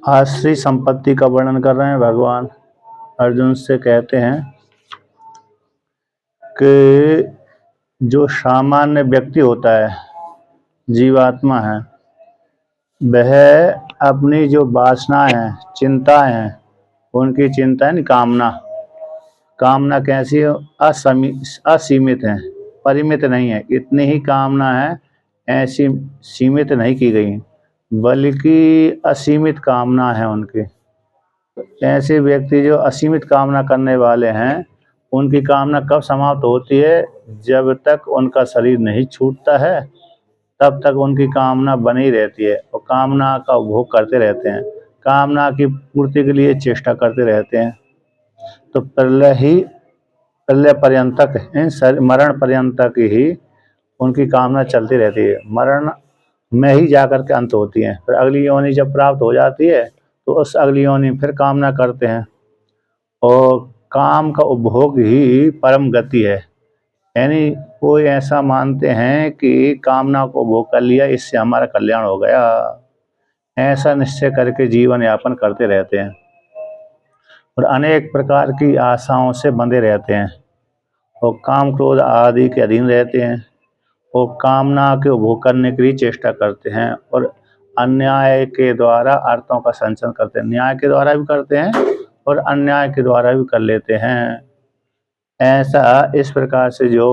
आश्री संपत्ति का वर्णन कर रहे हैं भगवान। अर्जुन से कहते हैं कि जो सामान्य व्यक्ति होता है, जीवात्मा है, वह अपनी जो वासनाएं हैं, चिंताएं हैं, उनकी चिंता नहीं, कामना कैसी है? असीमित है, परिमित नहीं है। इतनी ही कामना है, ऐसी सीमित नहीं की गई, बल्कि असीमित कामना है उनकी। ऐसे व्यक्ति जो असीमित कामना करने वाले हैं, उनकी कामना कब समाप्त होती है? जब तक उनका शरीर नहीं छूटता है, तब तक उनकी कामना बनी रहती है और कामना का उपभोग करते रहते हैं, कामना की पूर्ति के लिए चेष्टा करते रहते हैं। तो प्रलय पर्यंतक, मरण पर्यंतक ही उनकी कामना चलती रहती है। मरण में ही जाकर के अंत होती है। फिर अगली योनि जब प्राप्त हो जाती है तो उस अगली योनि फिर कामना करते हैं, और काम का उपभोग ही परम गति है। यानी कोई ऐसा मानते हैं कि कामना को उपभोग कर लिया, इससे हमारा कल्याण हो गया, ऐसा निश्चय करके जीवन यापन करते रहते हैं और अनेक प्रकार की आशाओं से बंधे रहते हैं और काम क्रोध आदि के अधीन रहते हैं और कामना के उपभोग करने के लिए चेष्टा करते हैं और अन्याय के द्वारा अर्थों का संचरण करते हैं। न्याय के द्वारा भी करते हैं और अन्याय के द्वारा भी कर लेते हैं। ऐसा इस प्रकार से जो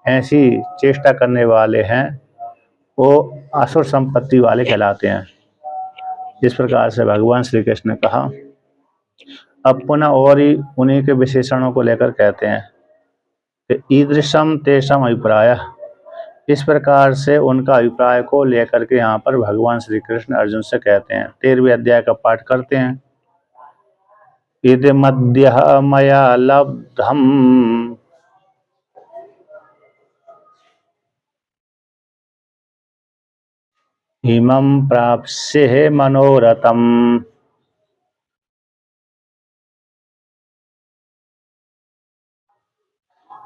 ऐसी चेष्टा करने वाले हैं, वो असुर संपत्ति वाले कहलाते हैं। इस प्रकार से भगवान श्री कृष्ण ने कहा। अब पुनः और ही उन्हीं के विशेषणों को लेकर कहते हैं कि ईदृशम तेषम अभिप्राय। इस प्रकार से उनका अभिप्राय को लेकर के यहाँ पर भगवान श्री कृष्ण अर्जुन से कहते हैं। 13वें अध्याय का पाठ करते हैं। इदमद्यः मया लब्धम् इमं प्राप्स्ये मनोरथम्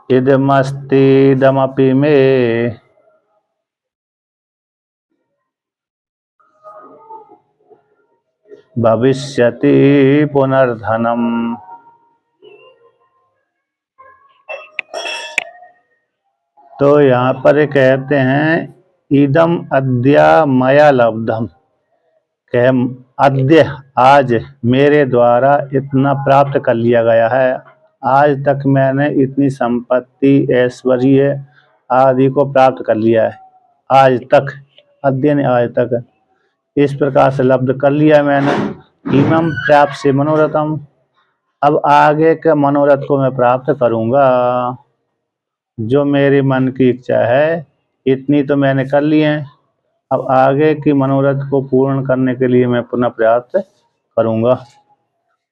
इदमस्तीदमपि मे भविष्यति पुनर्धनम्। तो यहाँ पर कहते हैं इदम अद्य मया लब्धम, कह अद्य आज मेरे द्वारा इतना प्राप्त कर लिया गया है। आज तक मैंने इतनी संपत्ति, ऐश्वर्य आदि को प्राप्त कर लिया है। आज तक, अद्य ने आज तक, इस प्रकार से लब्ध कर लिया मैंने। इमं प्राप्त से मनोरथम, अब आगे के मनोरथ को मैं प्राप्त करूँगा। जो मेरे मन की इच्छा है इतनी तो मैंने कर ली है, अब आगे की मनोरथ को पूर्ण करने के लिए मैं पुनः प्रयास करूँगा।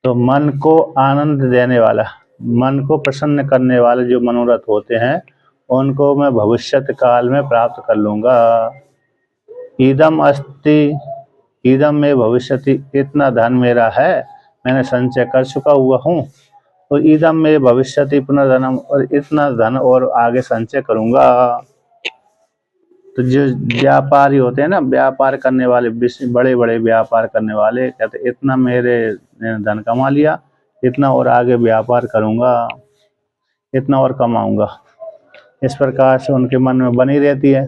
तो मन को आनंद देने वाला, मन को प्रसन्न करने वाले जो मनोरथ होते हैं, उनको मैं भविष्यत काल में प्राप्त कर लूँगा। इदम अस्ति, इदम में भविष्यति, इतना धन मेरा है, मैंने संचय कर चुका हुआ हूँ। तो इदम में भविष्यति पुनर्धनम, और इतना धन और आगे संचय करूँगा। तो जो व्यापारी होते हैं ना, व्यापार करने वाले, बड़े बड़े व्यापार करने वाले कहते इतना मेरे धन कमा लिया, इतना और आगे व्यापार करूँगा, इतना और कमाऊँगा। इस प्रकार से उनके मन में बनी रहती है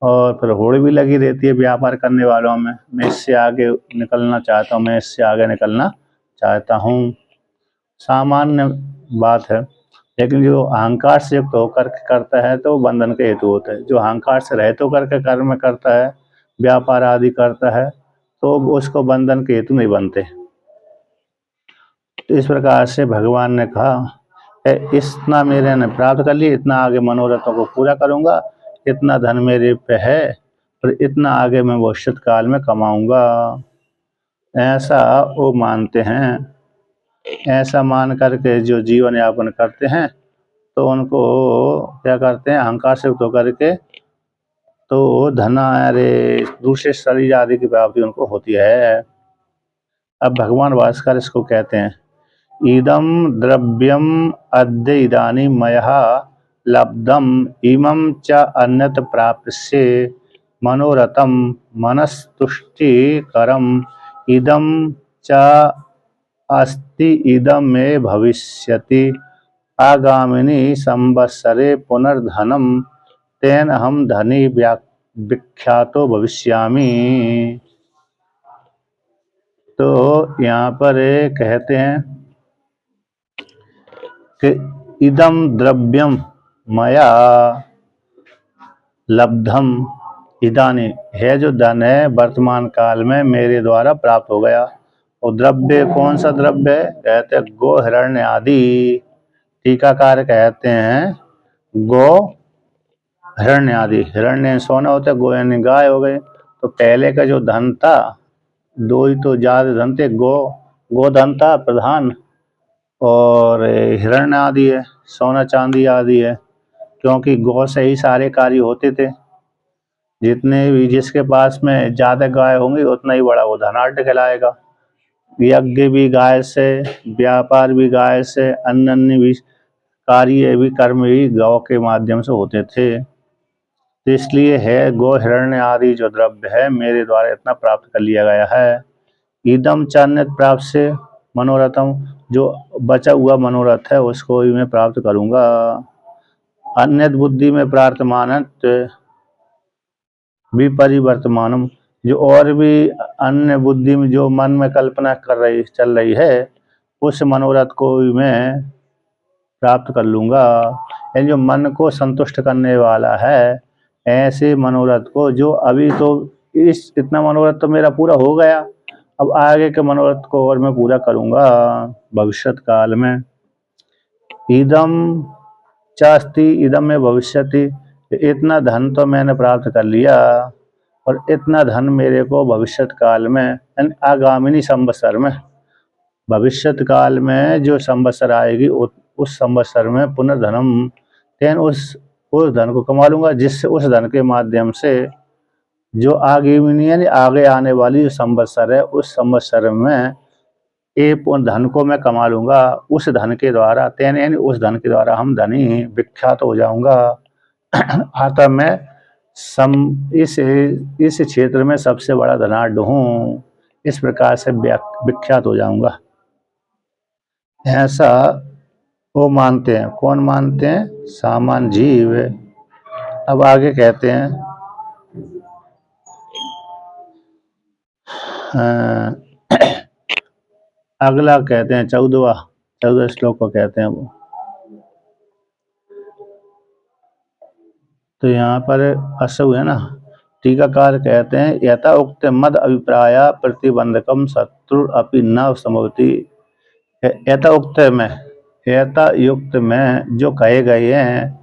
और फिर होड़ भी लगी रहती है व्यापार करने वालों में। मैं इससे आगे निकलना चाहता हूँ, मैं इससे आगे निकलना चाहता हूँ। सामान्य बात है, लेकिन जो अहंकार से युक्त होकर के करता है तो बंधन के हेतु होता है। जो अहंकार से रहित होकर के कर्म करता है, व्यापार आदि करता है, तो उसको बंधन के हेतु नहीं बनते। तो इस प्रकार से भगवान ने कहा इतना मेरे ने प्राप्त कर लिया, इतना आगे मनोरथों को पूरा करूँगा, इतना धन मेरे पे है और इतना आगे मैं भविष्यत काल में कमाऊँगा, ऐसा वो मानते हैं। ऐसा मान करके जो जीवन यापन करते हैं तो उनको क्या करते हैं, अहंकार से युक्त होकर के तो धन, अरे दूसरे शरीर आदि की प्राप्ति उनको होती है। अब भगवान भास्कर इसको कहते हैं इदम द्रव्यम अद्य इदानीं मया लब्धम इमं च अन्यत् प्राप्स्ये मनोरथम मनस्तुष्टिकरम इदम च अस्ति इदम मे भविष्यति आगामिनी संवत्सरे पुनर्धनम तेन हम धनी विख्यातो भविष्यामि। तो यहाँ पर कहते हैं कि इदम द्रव्यम मया लब्धम इदानी, है जो धन है वर्तमान काल में मेरे द्वारा प्राप्त हो गया। और द्रव्य कौन सा द्रव्य है? कहते हैं गो हिरण्य आदि। टीकाकार कहते हैं गो हिरण्य आदि। हिरण्य सोना होता है, गो यानी गाय हो गए। तो पहले का जो धन था, दो ही तो ज्यादा धन थे, गोधन था प्रधान, और हिरण्य आदि है, सोना चांदी आदि है। क्योंकि गौ से ही सारे कार्य होते थे। जितने भी जिसके पास में ज्यादा गाय होंगी उतना ही बड़ा वो धनाढ़ कहलाएगा। यज्ञ भी गाय से, व्यापार भी गाय से, अन्य भी कार्य भी कर्म भी गौ के माध्यम से होते थे। तो इसलिए है गो हिरण्य आदि जो द्रव्य है मेरे द्वारा इतना प्राप्त कर लिया गया है। इदम चान्यत प्राप्त से मनोरथम, जो बचा हुआ मनोरथ है उसको भी मैं प्राप्त करूंगा। अन्य बुद्धि में प्रार्थमानत विपरिवर्तमानम, जो और भी अन्य बुद्धि में जो मन में कल्पना चल रही है उस मनोरथ को भी मैं प्राप्त कर लूंगा। यानी जो मन को संतुष्ट करने वाला है, ऐसे मनोरथ को, जो अभी तो इतना मनोरथ तो मेरा पूरा हो गया, अब आगे के मनोरथ को और मैं पूरा करूंगा भविष्यत काल में। इदम चास्ति इदम में भविष्यति, इतना धन तो मैंने प्राप्त कर लिया और इतना धन मेरे को भविष्यत काल में, आगामिनी संवत्सर में, भविष्यत काल में जो संवत्सर आएगी उस संवत्सर में पुनर्धनम, तेन उस धन को कमा लूंगा, जिससे उस धन के माध्यम से जो आगामिनी यानी आगे आने वाली जो संवत्सर है उस संवत्सर में एक धन को मैं कमा लूंगा। उस धन के द्वारा, तेन यानी उस धन के द्वारा हम धनी विख्यात हो जाऊंगा। अतः मैं इस क्षेत्र में सबसे बड़ा धनाढ़ हूँ, इस प्रकार से विख्यात हो जाऊंगा। ऐसा वो मानते हैं। कौन मानते हैं? सामान्य जीव। अब आगे कहते हैं अगला कहते हैं 14 श्लोक को कहते हैं वो। तो यहाँ पर असु है ना, टीकाकार कहते हैं यथा उक्त मद अभिप्राय प्रतिबंधकम शत्रु अपि न संभवति। यथा उक्त में, यथा युक्त में जो कहे गए हैं,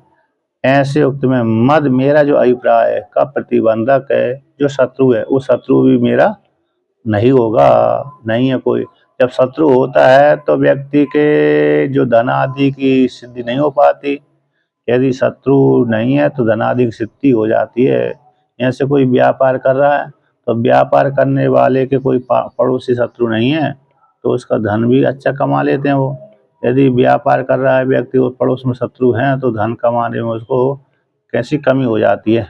ऐसे उक्त में मद मेरा जो अभिप्राय का प्रतिबंधक है, जो शत्रु है, वो शत्रु भी मेरा नहीं होगा, नहीं है कोई। जब शत्रु होता है तो व्यक्ति के जो धन आदि की सिद्धि नहीं हो पाती। यदि शत्रु नहीं है तो धनादि की सिद्धि हो जाती है। ऐसे कोई व्यापार कर रहा है तो व्यापार करने वाले के कोई पड़ोसी शत्रु नहीं है तो उसका धन भी अच्छा कमा लेते हैं वो। यदि व्यापार कर रहा है व्यक्ति और पड़ोस में शत्रु हैं तो धन कमाने में उसको कैसी कमी हो जाती है।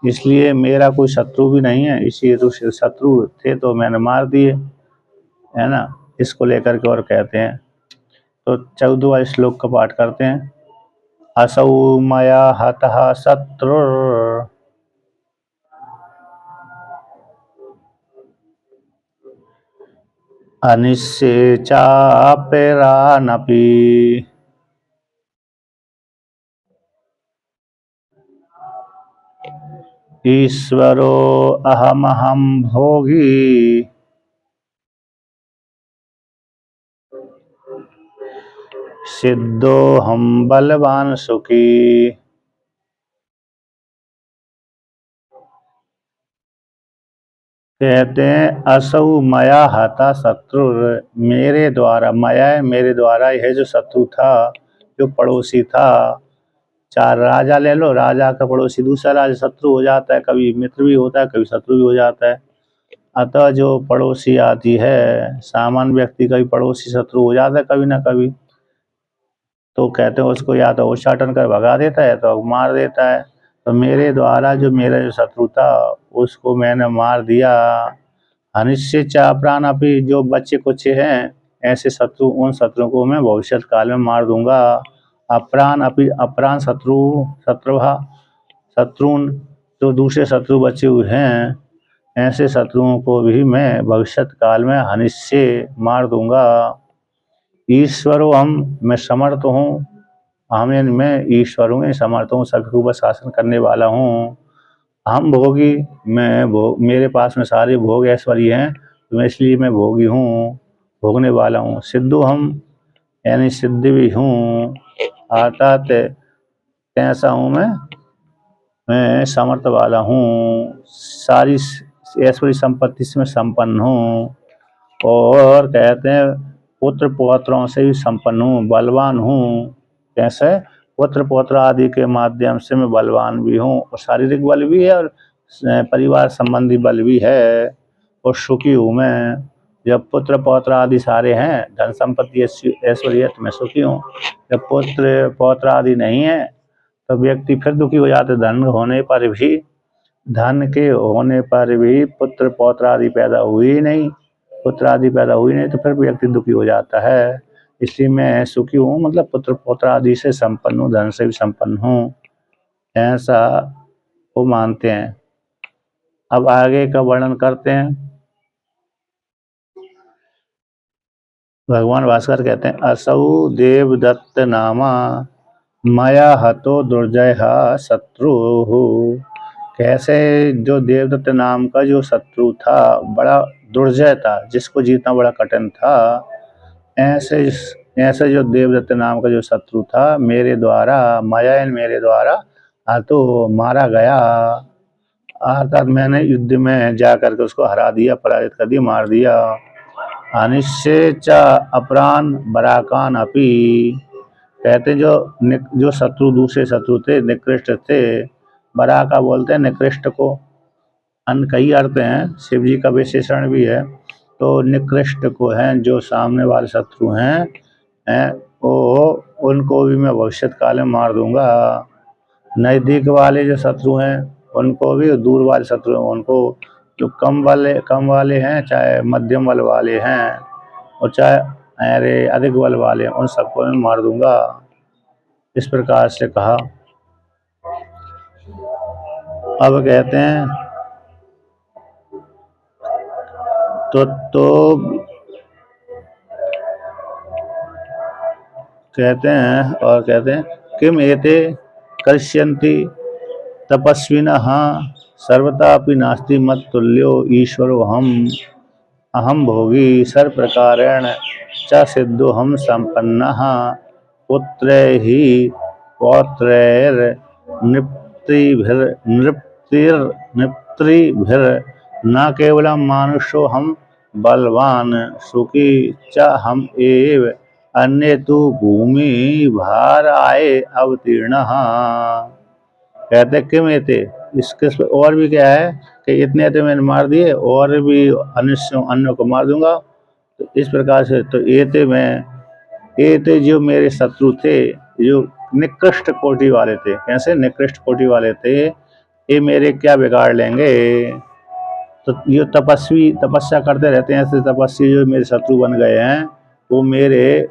इसलिए मेरा कोई शत्रु भी नहीं है, इसीलिए तो शत्रु थे तो मैंने मार दिए, है ना। इसको लेकर के और कहते हैं। तो 14वां श्लोक का पाठ करते हैं। असौ मया हतः शत्रुर् अनिश्ये चापरानपि ईश्वरो अहमहं भोगी सिद्धोऽहं बलवान सुखी। कहते हैं असौ मया हता शत्रुर, मेरे द्वारा, मया मेरे द्वारा, यह जो शत्रु था, जो पड़ोसी था, चार राजा ले लो, राजा का पड़ोसी दूसरा राजा शत्रु हो जाता है, कभी मित्र भी होता है कभी शत्रु भी हो जाता है। अतः जो पड़ोसी आती है, सामान्य व्यक्ति का भी पड़ोसी शत्रु हो जाता है कभी ना कभी। तो कहते हैं उसको या तो उच्चाटन कर भगा देता है तो मार देता है। तो मेरे द्वारा जो मेरा जो शत्रु था उसको मैंने मार दिया। अनिश्चय चापरान अपनी, जो बच्चे कुछ हैं ऐसे शत्रु, उन शत्रुओं को मैं भविष्य काल में मार दूंगा। अप्राण अपनी, अप्राण शत्रु, शत्रुभा शत्रुन, जो दूसरे शत्रु बचे हुए हैं ऐसे शत्रुओं को भी मैं भविष्य काल में अनिश्चय मार दूंगा। ईश्वरो हम, मैं समर्थ हूँ, मैं ईश्वर हूँ, समर्थ हूँ, सभी के ऊपर शासन करने वाला हूँ। हम भोगी, मैं मेरे पास में सारे भोग ऐश्वर्य हैं, तो मैं इसलिए मैं भोगी हूँ, भोगने वाला हूँ। सिद्धू हम, यानी सिद्ध भी हूँ, अर्थात कैसा हूँ मैं समर्थ वाला हूँ, सारी ऐश्वर्य संपत्ति से मैं संपन्न हूँ। और कहते हैं पुत्र पौत्रों से भी संपन्न हूँ, बलवान हूँ। कैसे? पुत्र पौत्र आदि के माध्यम से मैं बलवान भी हूँ, और शारीरिक बल भी है और परिवार संबंधी बल भी है, और सुखी हूँ मैं। जब पुत्र पौत्र आदि सारे हैं, धन संपत्ति ऐश्वर्य, तो मैं सुखी हूँ। जब पुत्र पौत्र आदि नहीं है तो व्यक्ति फिर दुखी हो जाते। धन के होने पर भी पुत्र पौत्र आदि पैदा हुई ही नहीं, पुत्र आदि पैदा हुई नहीं, तो फिर व्यक्ति दुखी हो जाता है। इसलिए मैं सुखी हूँ, मतलब पुत्र पौत्र आदि से संपन्न हूँ, धन से भी संपन्न हूँ, ऐसा वो मानते हैं। अब आगे का वर्णन करते हैं। भगवान भास्कर कहते हैं, असौ देवदत्त नामा मया हतो दुर्जय शत्रु। कैसे? जो देवदत्त नाम का जो शत्रु था, बड़ा दुर्जय था, जिसको जीतना बड़ा कठिन था, ऐसे ऐसे जो देवदत्त नाम का जो शत्रु था, मेरे द्वारा, माया मेरे द्वारा तो मारा गया। अर्थात मैंने युद्ध में जा करके उसको हरा दिया, पराजित कर दिया, मार दिया। अनिश्चय च अपरान बराकान अपी, कहते जो शत्रु, दूसरे शत्रु थे, निकृष्ट थे। बराका बोलते हैं निकृष्ट को, अन्य कई अर्थ हैं, शिव जी का विशेषण भी है। तो निकृष्ट को हैं, जो सामने वाले शत्रु हैं वो, उनको भी मैं भविष्य काल में मार दूंगा। नज़दीक वाले जो शत्रु हैं उनको भी, दूर वाले शत्रु हैं उनको, जो कम वाले हैं, चाहे मध्यम बल वाले हैं, और चाहे अरे अधिक बल वाले हैं, उन सबको मैं मार दूंगा। इस प्रकार से कहा। अब कहते हैं तो कहते हैं, और कहते हैं किम एते करिष्यन्ति तपस्विनः सर्वतापि नास्ति मत तुल्यो ईश्वरो अहम भोगी सर्व प्रकारेण च सिद्धो हम संपन्नः पुत्रैहि पौत्रैर् नृप्तिर् न केवलं मानुषो हम बलवान सुखी च हम एव अन्य तो भूमि भार आए अवतीर्ण। कहते किम एते, इसके और भी क्या है कि इतने तो मैंने मार दिए, और भी अन्य को मार दूंगा। तो इस प्रकार से, तो एते जो मेरे शत्रु थे, जो निकृष्ट कोटि वाले थे। कैसे निकृष्ट कोटि वाले थे? ये मेरे क्या बिगाड़ लेंगे? तो जो तपस्या करते रहते हैं, ऐसे तपस्वी जो मेरे शत्रु बन गए हैं, वो मेरे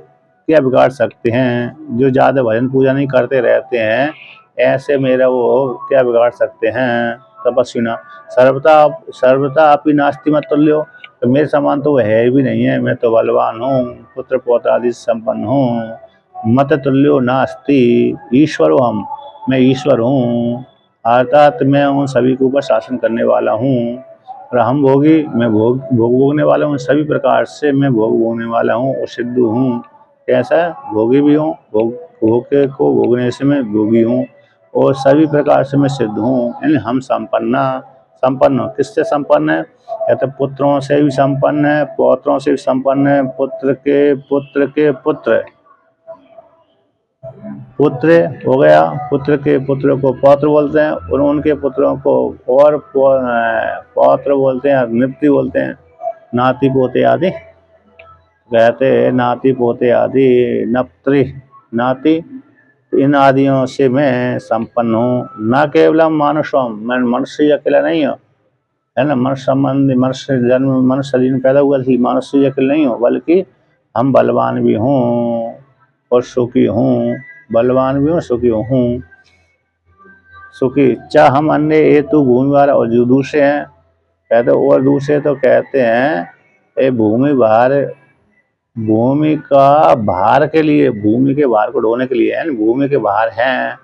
क्या बिगाड़ सकते हैं? जो ज़्यादा भजन पूजा नहीं करते रहते हैं, ऐसे मेरा वो क्या बिगाड़ सकते हैं? तपस्विना सर्वता अपनी नास्ति मत तुल्यो, तो मेरे समान तो है भी नहीं है। मैं तो बलवान हूँ, पुत्र पौत्र आदि संपन्न हूँ। मत तुल्यो नास्ति ईश्वरो हम, मैं ईश्वर हूँ, अर्थात मैं उन सभी के ऊपर शासन करने वाला हूँ। और हम भोगी, मैं भोगने वाला हूँ, सभी प्रकार से मैं भोगने वाला हूँ और सिद्ध हूँ। कैसा? भोगी भी हूँ, भोग को भोगने से मैं भोगी हूँ, और सभी प्रकार से मैं सिद्ध हूँ। यानी हम संपन्न किससे संपन्न है? कहते पुत्रों से भी संपन्न है, पौत्रों से भी संपन्न है, पुत्र के पुत्र हो गया, पुत्र के पुत्र को पौत्र बोलते हैं, और उनके पुत्रों को और पौत्र बोलते हैं, नृप्ति बोलते हैं, नाती पोते आदि कहते हैं। नाती पोते आदि नप्त्री नाती, इन आदियों से मैं संपन्न हूँ। न केवलम मानुषम, मैं मनुष्य अकेला नहीं हूँ, है ना, मनुष्य संबंधी, मनुष्य जन्म, मनुष्य शरीर में पैदा हुआ थी, मनुष्य अकेले नहीं हो, बल्कि हम बलवान भी हूँ और सुखी हूँ, बलवान भी हूँ सुखी हूँ। सुखी चाह हम अन्य ये तो भूमि वाला, और जो दूसरे हैं कहते, और दूसरे तो कहते हैं ये भूमि भार, भूमि का भार के लिए, भूमि के भार को ढोने के लिए है, भूमि के भार हैं,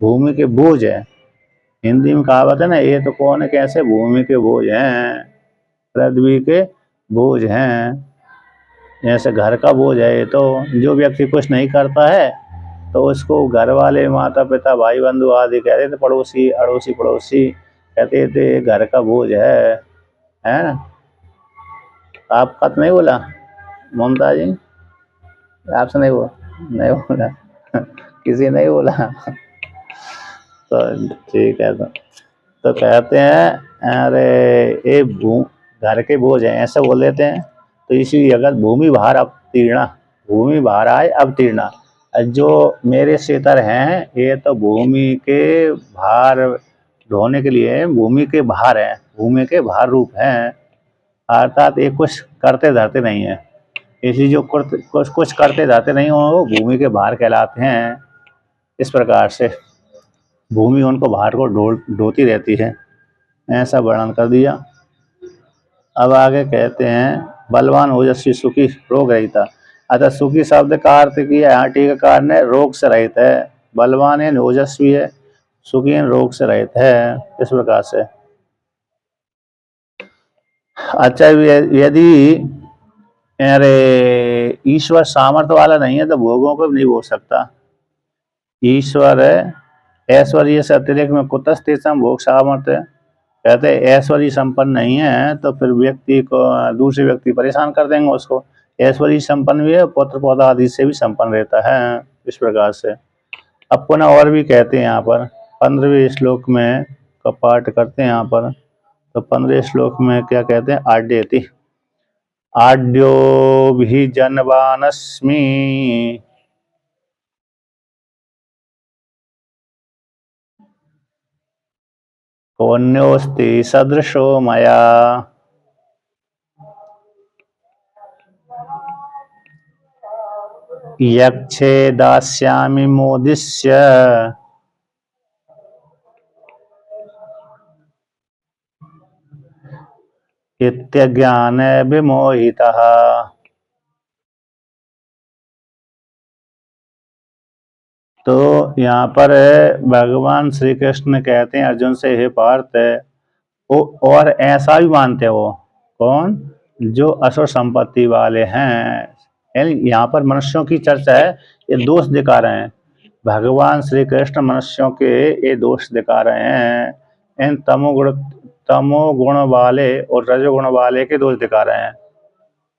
भूमि के बोझ है। हिंदी में कहावत है ना, ये तो कौन है कैसे भूमि के बोझ हैं, पृथ्वी के बोझ हैं। जैसे घर का बोझ है ये तो, जो व्यक्ति कुछ नहीं करता है तो उसको घर वाले, माता पिता, भाई बंधु आदि कहते थे, पड़ोसी अड़ोसी पड़ोसी कहते थे घर का बोझ है ना। आपका तो नहीं बोला ममता जी, आपसे नहीं बोला, नहीं बोला किसी नहीं बोला तो ठीक है। तो कहते हैं अरे ये घर के बोझ हैं, ऐसे बोल देते हैं। तो इसी अगर भूमि भार अवतीर्णा, भूमि भार आए अवतीर्णा, जो मेरे क्षेत्र हैं ये तो भूमि के भार ढोने के लिए, भूमि के भार हैं, भूमि के भार रूप हैं। अर्थात ये कुछ करते धरते नहीं है, इसलिए जो कुछ करते धरते नहीं हो वो भूमि के भार कहलाते हैं। इस प्रकार से भूमि उनको भार को ढोती रहती है, ऐसा वर्णन कर दिया। अब आगे कहते हैं बलवान ओजस्वी सुखी रोग रहित। अतः सुखी शब्द का अर्थ किया यहाँ टीकाकार ने रोग से रहित है, बलवान है ओजस्वी है, सुखी रोग से रहित है, इस प्रकार से। अच्छा यदि अरे ईश्वर सामर्थ्य वाला नहीं है तो भोगों को नहीं भोग सकता। ईश्वर ऐश्वर्य से अतिरिक्त में कुतस्तेषां भोग सामर्थ्य, कहते ऐश्वर्य संपन्न नहीं है तो फिर व्यक्ति को, दूसरे व्यक्ति परेशान कर देंगे उसको। ऐश्वर्य संपन्न भी है, पुत्र पौधा आदि से भी संपन्न रहता है, इस प्रकार से। अब पुनः और भी कहते हैं यहाँ पर 15वें श्लोक में का पाठ करते हैं यहाँ पर। तो 15वें श्लोक में क्या कहते हैं, आड्येति आड्यो भी जनवानस्मि कौन्योस्ति सदृशो मया, यक्षे दास्यामि मोदिष्य इत्यज्ञान विमोहितः। तो यहाँ पर भगवान श्री कृष्ण कहते हैं अर्जुन से, हे पार्थ, और ऐसा भी मानते हो कौन, जो असुर संपत्ति वाले हैं। यहाँ पर मनुष्यों की चर्चा है, ये दोष दिखा रहे हैं भगवान श्री कृष्ण, मनुष्यों के ये दोष दिखा रहे हैं। इन तमोगुण वाले और रजोगुण वाले के दोष दिखा रहे हैं।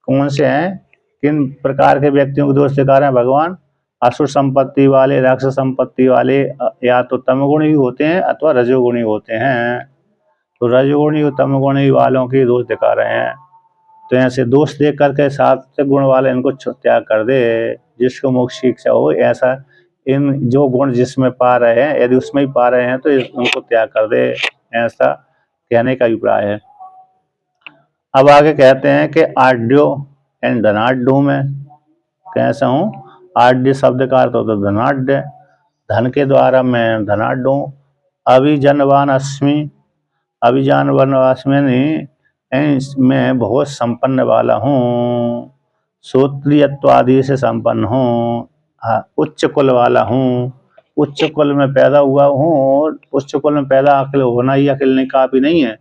कौन से हैं, किन प्रकार के व्यक्तियों के दोष दिखा रहे हैं भगवान, असुर संपत्ति वाले, राक्षस संपत्ति वाले, या तो तमगुणी होते हैं अथवा रजोगुणी होते हैं। तो रजोगुणी और तमगुणी वालों के दोष दिखा रहे हैं। तो ऐसे दोष देख करके सात्विक गुण वाले इनको त्याग कर दे, जिसको मोक्ष की इच्छा हो। ऐसा इन जो गुण जिसमें पा रहे हैं, यदि उसमें ही पा रहे हैं तो उनको त्याग कर दे, ऐसा कहने का अभिप्राय है। अब आगे कहते हैं कि आड्यो एंड धनाढ़ में कैसा हूँ, आड्य शब्द का अर्थ होता है धनाढ़, धन के द्वारा मैं धनाढ़ हूँ। अभिजनवान अस्मि, अभिजानवान अस्मि नहीं, मैं बहुत संपन्न वाला हूँ, श्रोत्रियत्वादि से संपन्न हूँ, उच्च कुल वाला हूँ, उच्च कुल में पैदा हुआ हूँ। उच्च कुल में पैदा अकेले होना ही अकेले काफी नहीं है,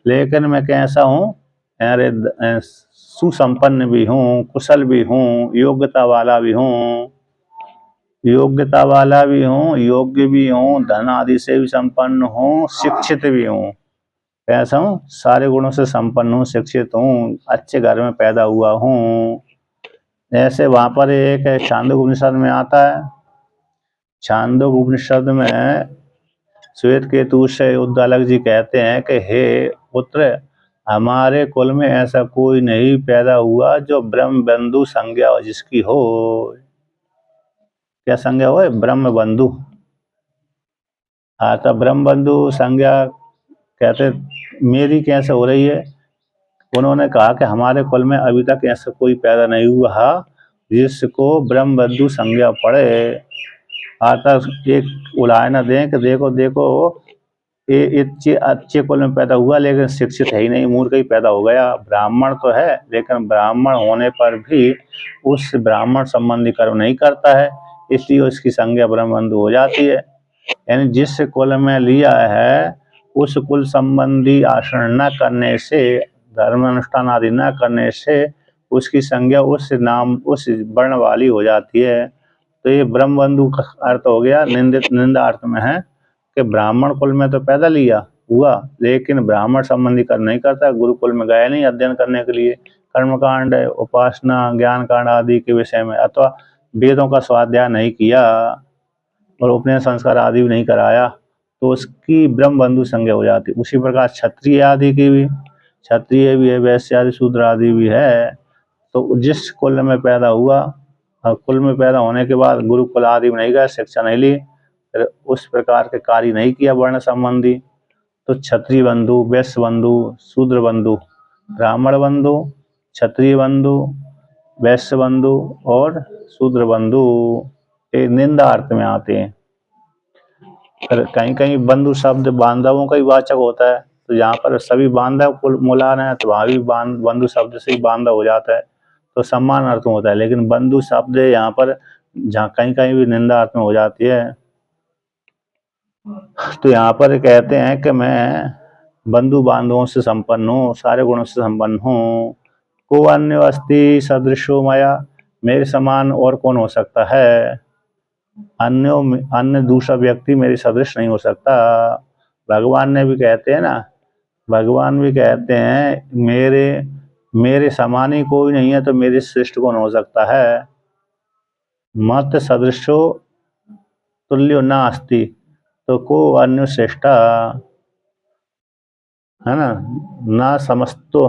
लेकिन मैं कैसा हूँ, अरे सुसंपन्न भी हूँ, कुशल भी हूँ, योग्यता वाला भी हूँ, योग्यता वाला भी हूँ, योग्य भी हूँ, धन आदि से भी संपन्न हूँ, शिक्षित भी हूँ। कैसा हूँ, सारे गुणों से संपन्न हूँ, शिक्षित हूँ, अच्छे घर में पैदा हुआ हूँ। ऐसे वहाँ पर एक छांदोग्य उपनिषद में आता है, छांदोग्य उपनिषद में श्वेत केतु से उद्दालक जी कहते हैं कि हे पुत्र, हमारे कुल में ऐसा कोई नहीं पैदा हुआ जो ब्रह्म बंधु संज्ञा हो, जिसकी हो। क्या संज्ञा हो, ब्रह्म बंधु। हाँ, तो ब्रह्म बंधु संज्ञा कहते मेरी कैसे हो रही है? उन्होंने कहा कि हमारे कुल में अभी तक ऐसा कोई पैदा नहीं हुआ जिसको ब्रह्मबंधु संज्ञा पड़े। आता एक उलाहना दें कि देखो देखो, ये इतने अच्छे कुल में पैदा हुआ लेकिन शिक्षित है ही नहीं, मूर्ख ही पैदा हो गया। ब्राह्मण तो है लेकिन ब्राह्मण होने पर भी उस ब्राह्मण संबंधी कर्म नहीं करता है, इसलिए उसकी संज्ञा ब्रह्मबंधु हो जाती है। यानी जिस कुल में लिया है उस कुल संबंधी आचरण न करने से, धर्म अनुष्ठान आदि न करने से उसकी संज्ञा उस नाम उस वर्ण वाली हो जाती है। तो ये ब्रह्मबंधु का अर्थ हो गया, निंदा अर्थ में है कि ब्राह्मण कुल में तो पैदा लिया हुआ लेकिन ब्राह्मण संबंधी कर्म नहीं करता, गुरुकुल में गया नहीं अध्ययन करने के लिए, कर्मकांड उपासना ज्ञान कांड आदि के विषय में, अथवा वेदों का स्वाध्याय नहीं किया और उपनयन संस्कार आदि भी नहीं कराया, तो उसकी ब्रह्मबंधु संज्ञा हो जाती। उसी प्रकार क्षत्रिय आदि की भी, क्षत्रिय भी है, वैश्य आदि शूद्र आदि भी है। तो जिस कुल में पैदा हुआ, कुल में पैदा होने के बाद गुरुकुल आदि में नहीं गया, शिक्षा नहीं ली, फिर उस प्रकार के कार्य नहीं किया वर्ण संबंधी, तो क्षत्रिय बंधु, वैश्य बंधु, शूद्र बंधु, ब्राह्मण बंधु, क्षत्रिय बंधु, वैश्य बंधु और शूद्र बंधु ये निंदा अर्थ में आते हैं। फिर कहीं कहीं बंधु शब्द बांधवों का ही वाचक होता है, तो यहाँ पर सभी बांधव कुल मुलान है तो वहाँ भी बंधु शब्द से ही बांधव हो जाता है, तो सम्मान अर्थ में होता है। लेकिन बंधु शब्द यहाँ पर जहाँ कहीं कहीं भी निंदा अर्थ में हो जाती है। तो यहाँ पर कहते हैं कि मैं बंधु बांधवों से संपन्न हूँ, सारे गुणों से संपन्न हूँ। को अन्य अस्ति सदृशो मया, मेरे समान और कौन हो सकता है? अन्य दूसरा व्यक्ति मेरे सदृश नहीं हो सकता। भगवान ने भी कहते हैं ना, भगवान भी कहते हैं मेरे मेरे समान ही कोई नहीं है तो मेरे श्रेष्ठ कौन हो सकता है? मत सदृशो तुल्यो न अस्ति, तो को अन्य श्रेष्ठा, है ना। ना समस्तो,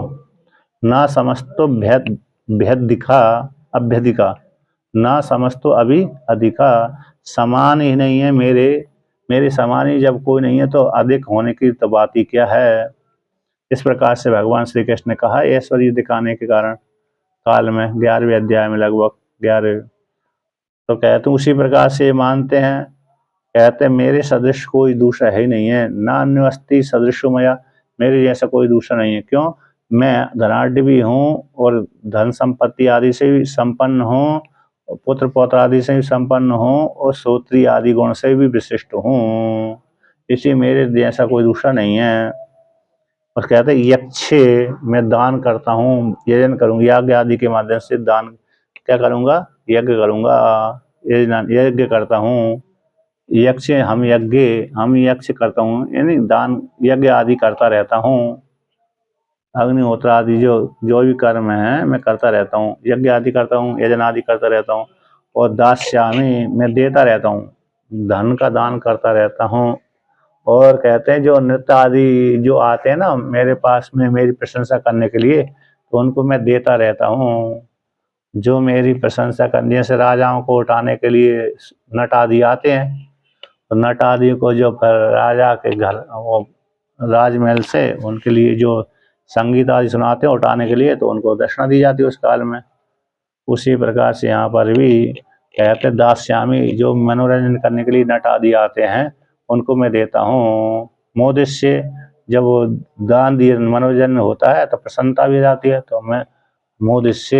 ना समस्तो भेद भेदिका अभ्यधिका, ना समस्तो अभी अधिका, समान ही नहीं है मेरे समान ही जब कोई नहीं है तो अधिक होने की तो बात ही क्या है। इस प्रकार से भगवान श्री कृष्ण ने कहा ऐश्वर्य दिखाने के कारण काल में 11वें अध्याय में लगभग 11। तो कहते उसी प्रकार से मानते हैं, कहते मेरे सदृश कोई दूसरा है ही नहीं है। ना अन्य अस्ति सदृशो मया, मेरे जैसा कोई दूसरा नहीं है। क्यों? मैं धनाढ़ भी हूँ और धन संपत्ति आदि से भी संपन्न हूँ, पुत्र पौत्र आदि से भी संपन्न हूँ और श्रोत्री आदि गुण से भी विशिष्ट हूँ, इसलिए मेरे जैसा कोई दूसरा नहीं है। और कहते हैं यक्षे, मैं दान करता हूँ, यजन करूँगा, याग आदि के माध्यम से दान क्या करूँगा? यज्ञ करूँगा, यज्ञ करता हूँ। यक्ष हम यक्ष करता हूँ, यानी दान यज्ञ आदि करता रहता हूँ। अग्निहोत्र आदि जो भी कर्म है मैं करता रहता हूँ, यज्ञ आदि करता हूँ, यजन आदि करता रहता हूँ। और दास्यामी, मैं देता रहता हूँ, धन का दान करता रहता हूँ। और कहते हैं जो नृत्य आदि जो आते हैं ना मेरे पास में मेरी प्रशंसा करने के लिए, तो उनको मैं देता रहता हूँ। जो मेरी प्रशंसा करने से राजाओं को उठाने के लिए नट आदि आते हैं, तो नट आदि को जो राजा के घर वो राजमहल से उनके लिए जो संगीत आदि सुनाते हैं उठाने के लिए, तो उनको दक्षिणा दी जाती है उस काल में। उसी प्रकार से यहाँ पर भी कहते दास्यामी, जो मनोरंजन करने के लिए नट आदि आते हैं उनको मैं देता हूँ। मोदिष्य, जब दान दिए मनोरंजन होता है तो प्रसन्नता भी जाती है, तो मैं मोदिष्य,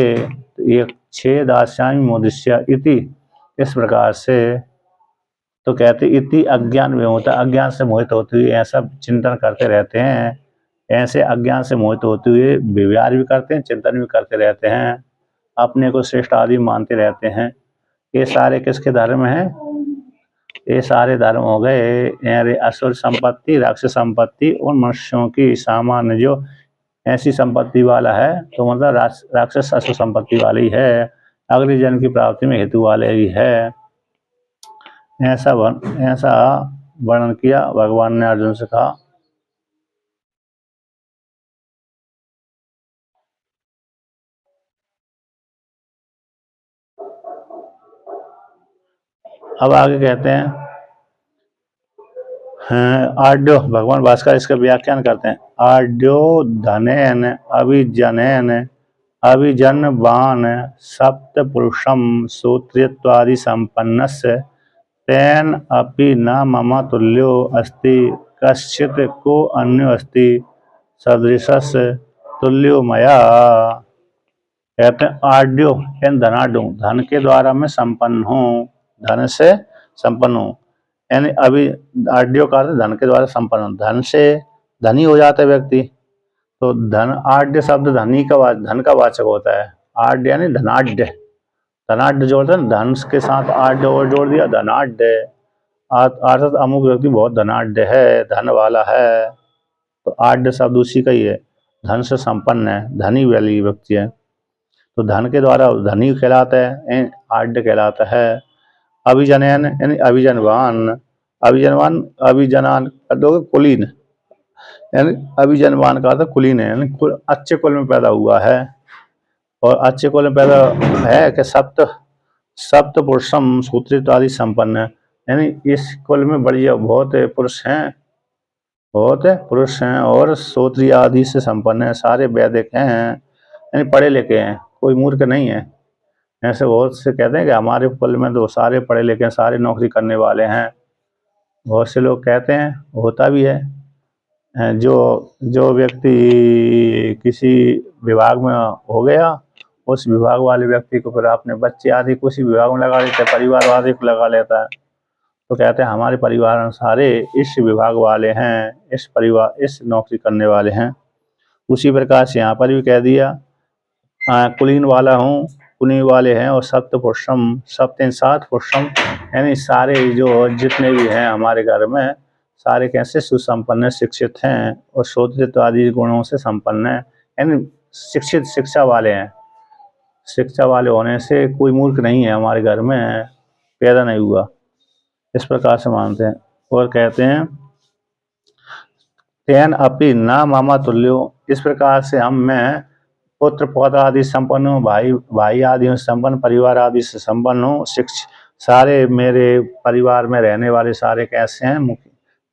एक छे दास्यामी मोदिष्य इति, इस प्रकार से। तो कहते इति अज्ञान में होता, अज्ञान से मोहित होते हुए ऐसा चिंतन करते रहते हैं, ऐसे अज्ञान से मोहित होते हुए विचार भी करते हैं, चिंतन भी करते रहते हैं, अपने को श्रेष्ठ आदि मानते रहते हैं। ये सारे किसके धर्म हैं? ये सारे धर्म हो गए असुर संपत्ति, राक्षस संपत्ति और मनुष्यों की सामान्य जो ऐसी संपत्ति वाला है, तो मतलब राक्षस असुर संपत्ति वाली है, अगले जन्म की प्राप्ति में हेतु वाले ही है। ऐसा वर्णन किया भगवान ने अर्जुन से कहा। अब आगे कहते हैं आड्यो भगवान भास्कर इसका व्याख्यान करते हैं। आड्यो धनेन अभिजनेन अभिजनवान सप्तपुरुषम श्रोतृत्वादि संपन्नस्य तेन अपि न मम तुल्यो अस्ति कश्चित् को अन्यो अस्ति सदृशस्य तुल्यो मया। कहते हैं आड्यो यानी धनाढ्य, धन के द्वारा मैं संपन्न हूँ, धन से संपन्न हूँ। यानी अभी आड्यो का अर्थ धन के द्वारा संपन्न हूँ, धन से धनी हो जाता है व्यक्ति। तो धन आड्य शब्द धन का वाचक होता है। आड्य यानी धनाढ्य, धनाढ्य जोड़ते हैं धन के साथ आड्य और जोड़ दिया धनाढ्य। अर्थात अमुक व्यक्ति बहुत धनाढ्य है, धन वाला है, तो आड्य शब्द उसी का ही है, धन से संपन्न है, धनी वाली व्यक्ति है। तो धन के द्वारा धनी कहलाता है, आड्य कहलाता है। अभिजनयन यानी अभिजनवान, अभिजनवान अभिजनान कुलीन, यानी अभिजनवान का अर्थ कुलीन है, यानी अच्छे कुल में पैदा हुआ है। और अच्छे कुल में पैदा है कि सप्त पुरुषम सूत्रित आदि संपन्न है, यानी इस कुल में बढ़िया बहुत पुरुष हैं, बहुत पुरुष हैं और श्रोत्रिय आदि से संपन्न है, सारे वैदिक हैं, यानी पढ़े लिखे हैं, कोई मूर्ख नहीं है। ऐसे बहुत से कहते हैं कि हमारे कुल में तो सारे पढ़े लिखे हैं, सारे नौकरी करने वाले हैं। बहुत से लोग कहते हैं, होता भी है। जो व्यक्ति किसी विभाग में हो गया, उस विभाग वाले व्यक्ति को फिर अपने बच्चे आदि किसी विभाग में लगा लेते हैं, परिवार आदि को लगा लेता है। तो कहते हैं हमारे परिवार सारे इस विभाग वाले हैं, इस नौकरी करने वाले हैं। उसी प्रकार से यहाँ पर भी कह दिया कुलीन वाला हूँ, कुलीन वाले हैं। और सप्तपुरुषम, सप्त 7 पुरुषम, यानी सारे जो जितने भी हैं हमारे घर में सारे कैसे सुसंपन्न शिक्षित हैं और श्रोत्रित्व आदि गुणों से संपन्न है, यानी शिक्षित शिक्षा वाले हैं। शिक्षा वाले होने से कोई मूर्ख नहीं है हमारे घर में, पैदा नहीं हुआ, इस प्रकार से मानते हैं। और कहते हैं तेन अपि न मामा तुल्यो, इस प्रकार से मैं पुत्र पौत्र आदि संपन्न हूँ, भाई आदि संपन्न, परिवार आदि से संपन्न हूँ। सारे मेरे परिवार में रहने वाले सारे कैसे हैं,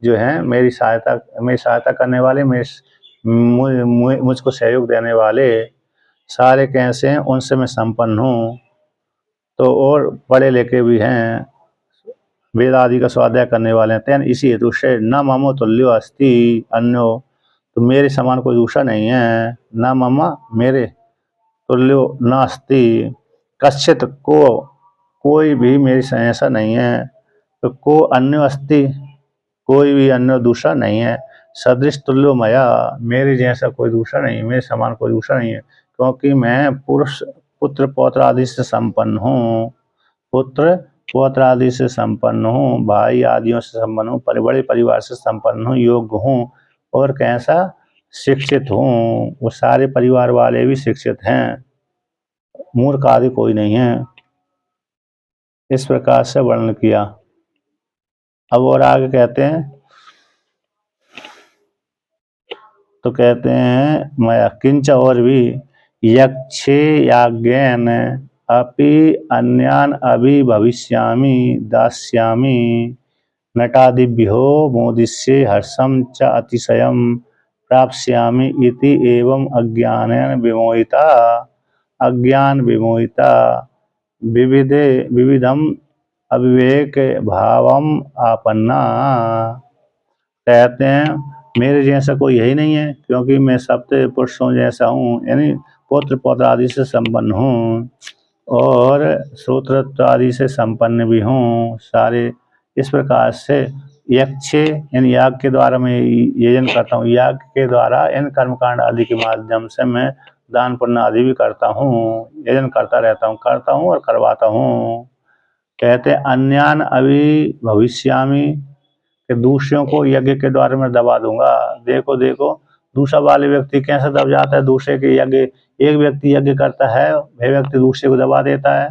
जो हैं मेरी सहायता करने वाले, मुझको सहयोग देने वाले सारे कैसे हैं, उनसे मैं संपन्न हूँ। तो और पढ़े लिखे भी हैं, वेद आदि का स्वाध्याय करने वाले हैं। तेन इसी हेतु से न ममो तुल्यो अस्ति अन्यो, तो मेरे समान कोई दूसरा नहीं है। न ममा मेरे, तुल्यो न अस्ति कश्चित कोई भी मेरे से ऐसा नहीं है। तो को अन्यो अस्ति, कोई भी अन्य दूसरा नहीं है। सदृश तुल्यो मया, मेरे जैसा कोई दूसरा नहीं, मेरे समान कोई दूसरा नहीं है, क्योंकि मैं पुत्र पौत्र आदि से संपन्न हूँ, पुत्र पौत्र आदि से संपन्न हूँ, भाई आदियों से संपन्न हूँ, बड़े परिवार से संपन्न हूँ, योग्य हूँ और कैसा शिक्षित हूँ। वो सारे परिवार वाले भी शिक्षित हैं, मूर्ख आदि कोई नहीं है। इस प्रकार से वर्णन किया। अब और आगे कहते हैं, तो कहते हैं मया किंच, और भी यक्षे याज्ञेन अपि अन्यान अभि भविष्यामि दास्यामि नटादिभ्यो मोदिष्ये हर्षं च अतिशयं प्राप्स्यामि इति एवं अज्ञान विमोहिता विविधम अविवेक भावम आपन्ना। कहते हैं मेरे जैसा कोई यही नहीं है, क्योंकि मैं सप्त पुरुषों जैसा हूँ, यानी पुत्र पौत्र आदि से संपन्न हूँ और श्रोत्रत्व आदि से संपन्न भी हूँ सारे। इस प्रकार से यक्षे यानी याग के द्वारा मैं यजन करता हूँ, याग के द्वारा इन कर्मकांड आदि के माध्यम से मैं दान पुण्य आदि भी करता हूँ, यजन करता रहता हूँ और करवाता हूँ। कहते अन्यान अभी भविष्यामि, कि दूसरों को यज्ञ के द्वारा मैं दबा दूंगा। देखो दूसरा वाले व्यक्ति कैसे दब जाता है दूसरे के यज्ञ। एक व्यक्ति यज्ञ करता है, वह व्यक्ति दूसरे को दबा देता है।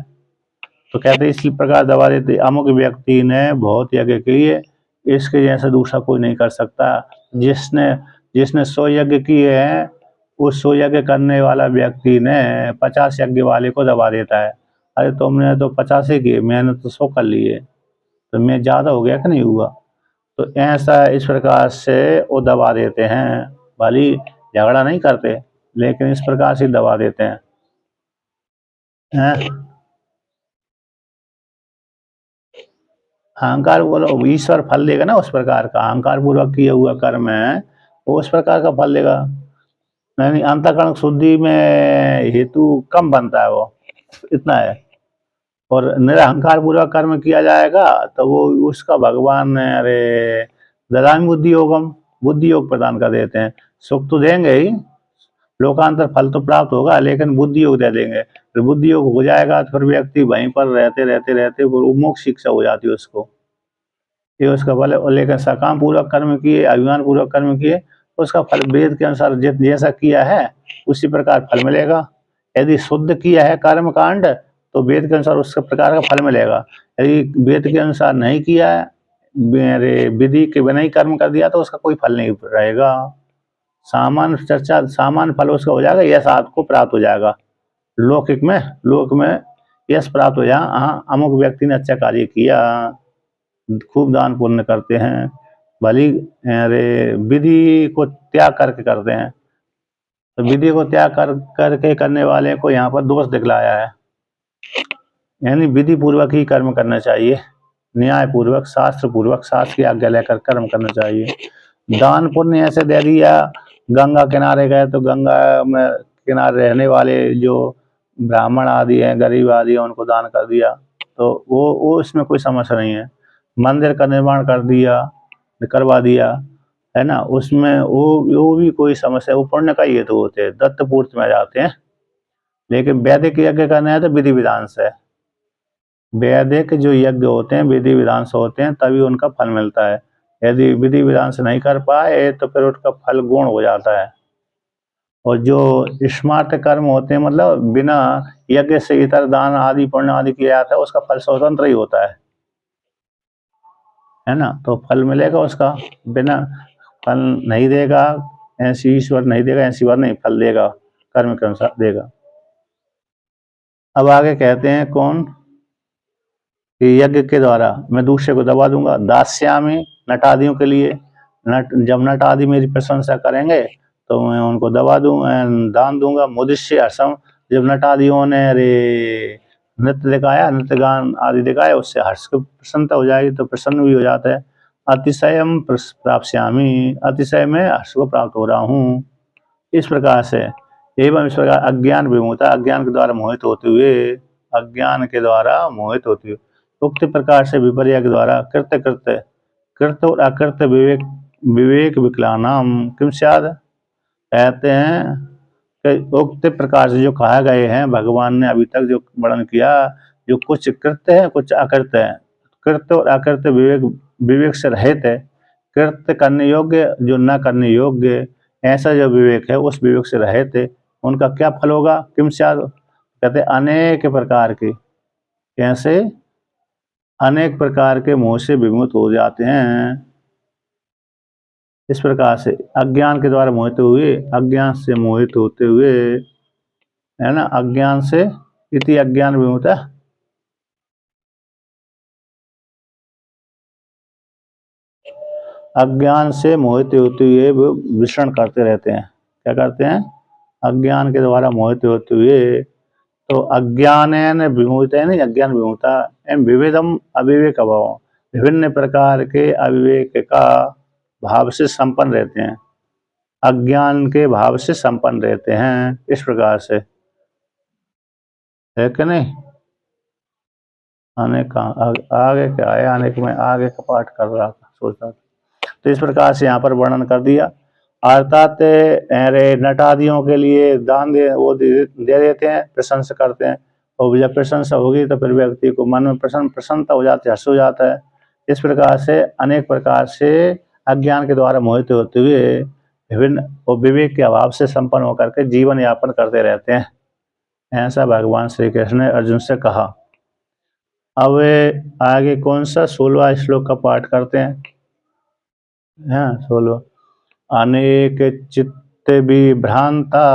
तो कहते इसी प्रकार दबा देते, अमुक व्यक्ति ने बहुत यज्ञ किए, इसके जैसा दूसरा कोई नहीं कर सकता। जिसने 100 यज्ञ किए हैं, उस 100 यज्ञ करने वाला व्यक्ति ने 50 यज्ञ वाले को दबा देता है। अरे तुमने तो 50 ही किए, मैंने तो 100 कर लिए, तो मैं ज़्यादा हो गया कि नहीं हुआ। तो ऐसा इस प्रकार से वो दबा देते हैं, भली झगड़ा नहीं करते लेकिन इस प्रकार से दबा देते हैं। अहंकार बोलो ईश्वर फल देगा ना, उस प्रकार का अहंकार पूर्वक किया हुआ कर्म है वो उस प्रकार का फल देगा। नहीं, अंतःकरण शुद्धि में हेतु कम बनता है, वो इतना है। और निरअहकार पूर्वक कर्म किया जाएगा तो वो उसका भगवान अरे ददामि बुद्धि योगम, बुद्धि योग प्रदान कर देते हैं। सुख तो देंगे ही, लोकांतर फल तो प्राप्त होगा, लेकिन बुद्धि योग दे देंगे। फिर बुद्धि योग हो जाएगा तो फिर व्यक्ति वहीं पर रहते रहते रहते वो मोक्ष शिक्षा हो जाती है उसको, ये उसका फल है। लेकिन सकाम पूर्वक कर्म किए, अभिमान पूर्वक कर्म किए, उसका फल वेद के अनुसार जैसा किया है उसी प्रकार फल मिलेगा। यदि शुद्ध किया है कर्म कांड तो वेद के अनुसार उस प्रकार का फल मिलेगा। यदि वेद के अनुसार नहीं किया है, मेरे विधि के बिना ही कर्म कर दिया, तो उसका कोई फल नहीं रहेगा। सामान्य चर्चा, सामान्य फल उसका हो जाएगा, यश आपको प्राप्त हो जाएगा। लौकिक में, लोक में यश प्राप्त हो जाए, हाँ अमुक व्यक्ति ने अच्छा कार्य किया, खूब दान पुण्य करते हैं, भली अरे विधि को त्याग करके करते हैं। तो विधि को त्याग करके करने वाले को यहाँ पर दोष दिखलाया है। यानी विधि पूर्वक ही कर्म करना चाहिए, न्याय पूर्वक, शास्त्र पूर्वक, शास्त्र की आज्ञा लेकर कर्म करना चाहिए। दान पुण्य ऐसे दे दिया, गंगा किनारे गए तो गंगा में किनारे रहने वाले जो ब्राह्मण आदि हैं, गरीब आदि हैं, उनको दान कर दिया, तो वो इसमें कोई समस्या नहीं है। मंदिर का निर्माण कर दिया, करवा दिया, है ना, उसमें वो भी कोई समस्या, वो पुण्य का ये तो होते हैं, दत्त पूर्ति में जाते हैं। लेकिन वैदिक यज्ञ करना है तो विधि विधान से, वैदिक जो यज्ञ होते हैं विधि विधान से होते हैं, तभी उनका फल मिलता है। यदि विधि विधान से नहीं कर पाए तो फिर उसका फल गौण हो जाता है। और जो स्मार्ट कर्म होते हैं, मतलब बिना यज्ञ से इतर दान आदि पुण्य आदि किया जाता है, उसका फल स्वतंत्र ही होता है ना, तो फल मिलेगा उसका। बिना फल नहीं देगा, ऐसी ईश्वर नहीं देगा, ऐसी बात नहीं, फल देगा, कर्म के अनुसार देगा। अब आगे कहते हैं कौन कि यज्ञ के द्वारा मैं दूसरे को दबा दूंगा। दास्यामी, नट आदियों के लिए, जब नट आदि मेरी प्रशंसा करेंगे तो मैं उनको दबा दूँ, दान दूंगा। मुदिश्य हर्षम, जब नट आदियों ने रे नृत्य दिखाया, नृत्य गान आदि दिखाया, उससे हर्ष की प्रसन्नता हो जाएगी तो प्रसन्न भी हो जाता है। अतिशयम प्राप्स्यामी, अतिशय में हर्ष को प्राप्त हो रहा हूँ, इस प्रकार से। एवं इस प्रकार अज्ञान विमुखता, अज्ञान के द्वारा मोहित होते हुए, अज्ञान के द्वारा मोहित होते हुए, उक्त प्रकार से विपर्य के द्वारा कृत्य कृत्य, कृत्य और अकृत्य विवेक, विवेक विकलानाम किम स्याद, कहते हैं कि उक्त प्रकार से जो कहा गए हैं, भगवान ने अभी तक जो वर्णन किया, जो कुछ कृत्य है कुछ अकृत्य है, कृत्य और अकृत्य विवेक, विवेक से रहित है, कृत्य करने योग्य जो न करने योग्य, ऐसा जो विवेक है उस विवेक से रहित है, उनका क्या फल होगा। किम स्याद, कहते अनेक प्रकार के, कैसे, अनेक प्रकार के मोह से विमुक्त हो जाते हैं। इस प्रकार से अज्ञान के द्वारा मोहित हुए, अज्ञान से मोहित होते हुए, है ना, अज्ञान से इति अज्ञान विमुक्ता, अज्ञान से मोहित होते हुए वो विचरण करते रहते हैं। क्या करते हैं, अज्ञान के द्वारा मोहित होते हुए, तो अज्ञान विमुक्त है नहीं, अज्ञान विमुक्ता एवं विविधम अविवेक अभाव, विभिन्न प्रकार के अविवेक का भाव से संपन्न रहते हैं, अज्ञान के भाव से संपन्न रहते हैं, इस प्रकार से, है कि नहीं। आने का आगे क्या है, आने के मैं आगे का पाठ कर रहा था, सोच रहा था। तो इस प्रकार से यहाँ पर वर्णन कर दिया। अर्थात अरे नट आदियों के लिए दान वो दे देते हैं, प्रशंसा करते हैं, और जब प्रशंसा होगी तो फिर व्यक्ति को मन में प्रसन्नता हो जाती है, हर्ष हो जाता है। इस प्रकार से अनेक प्रकार से अज्ञान के द्वारा मोहित होते हुए विभिन्न और विवेक के अभाव से संपन्न होकर के जीवन यापन करते रहते हैं, ऐसा भगवान श्री कृष्ण ने अर्जुन से कहा। अब आगे कौन सा 16वां श्लोक का पाठ करते हैं, हाँ 16। अनेक चित्त विभ्रांता,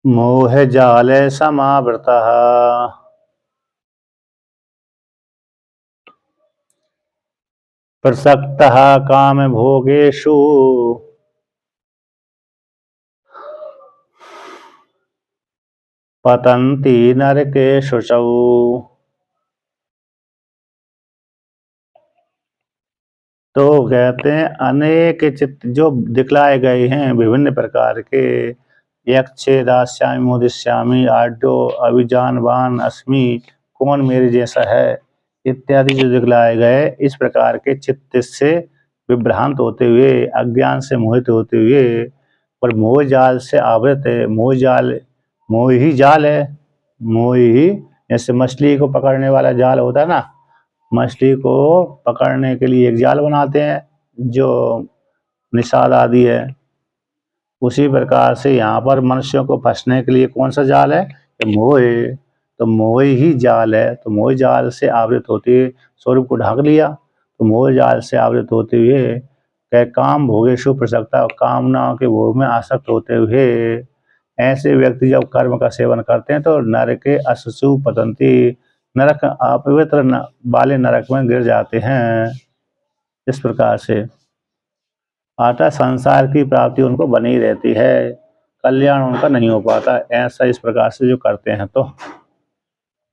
मोह जाल समावृतः, प्रसक्तः काम भोगेषु पतन्ति नरकेषु च। तो कहते हैं अनेक चित्त जो दिखलाए गए हैं विभिन्न प्रकार के, यक्षे दास्यामि मोदिष्यामि आड्यो अभिजानवान अस्मि, कौन मेरे जैसा है इत्यादि जो दिखलाए गए, इस प्रकार के चित्त से विभ्रांत होते हुए, अज्ञान से मोहित होते हुए और मोह जाल से आवृत है। मोह जाल मोह ही जाल है। मोह ही जैसे मछली को पकड़ने वाला जाल होता है ना, मछली को पकड़ने के लिए एक जाल बनाते हैं जो निषाद आदि है, उसी प्रकार से यहाँ पर मनुष्यों को फंसने के लिए कौन सा जाल है? मोह है। तो मोह ही जाल है। तो मोह जाल से आवृत होते हुए स्वरूप को ढांक लिया। तो मोह जाल से आवृत होते हुए कह काम भोगेषु प्रसक्ता, कामनाओं के भोग में आसक्त होते हुए ऐसे व्यक्ति जब कर्म का सेवन करते हैं तो नरके अशुचु पतंती, नरक अपवित्र वाले नरक में गिर जाते हैं। इस प्रकार से अतः संसार की प्राप्ति उनको बनी रहती है, कल्याण उनका नहीं हो पाता ऐसा इस प्रकार से जो करते हैं। तो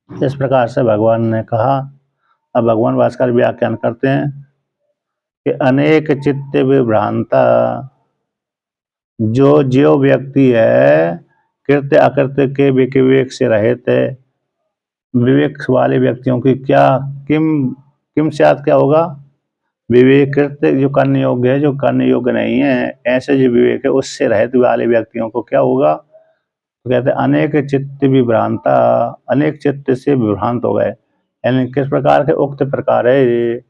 इस प्रकार से भगवान ने कहा। अब भगवान भास्कर व्याख्यान करते हैं कि अनेक चित्त विभ्रांता, जो व्यक्ति है कृत्य अकृत्य के विवेक से रहित है, विवेक वाले व्यक्तियों की क्या किम किम साथ क्या होगा? विवेक कृत्य जो करने योग्य है, जो करने योग्य नहीं है, ऐसे जो विवेक है उससे रहित वाले व्यक्तियों को क्या होगा? तो कहते हैं अनेक चित्त विभ्रांता, अनेक चित्त से विभ्रांत हो गए। यानी किस प्रकार के? उक्त प्रकार है ये,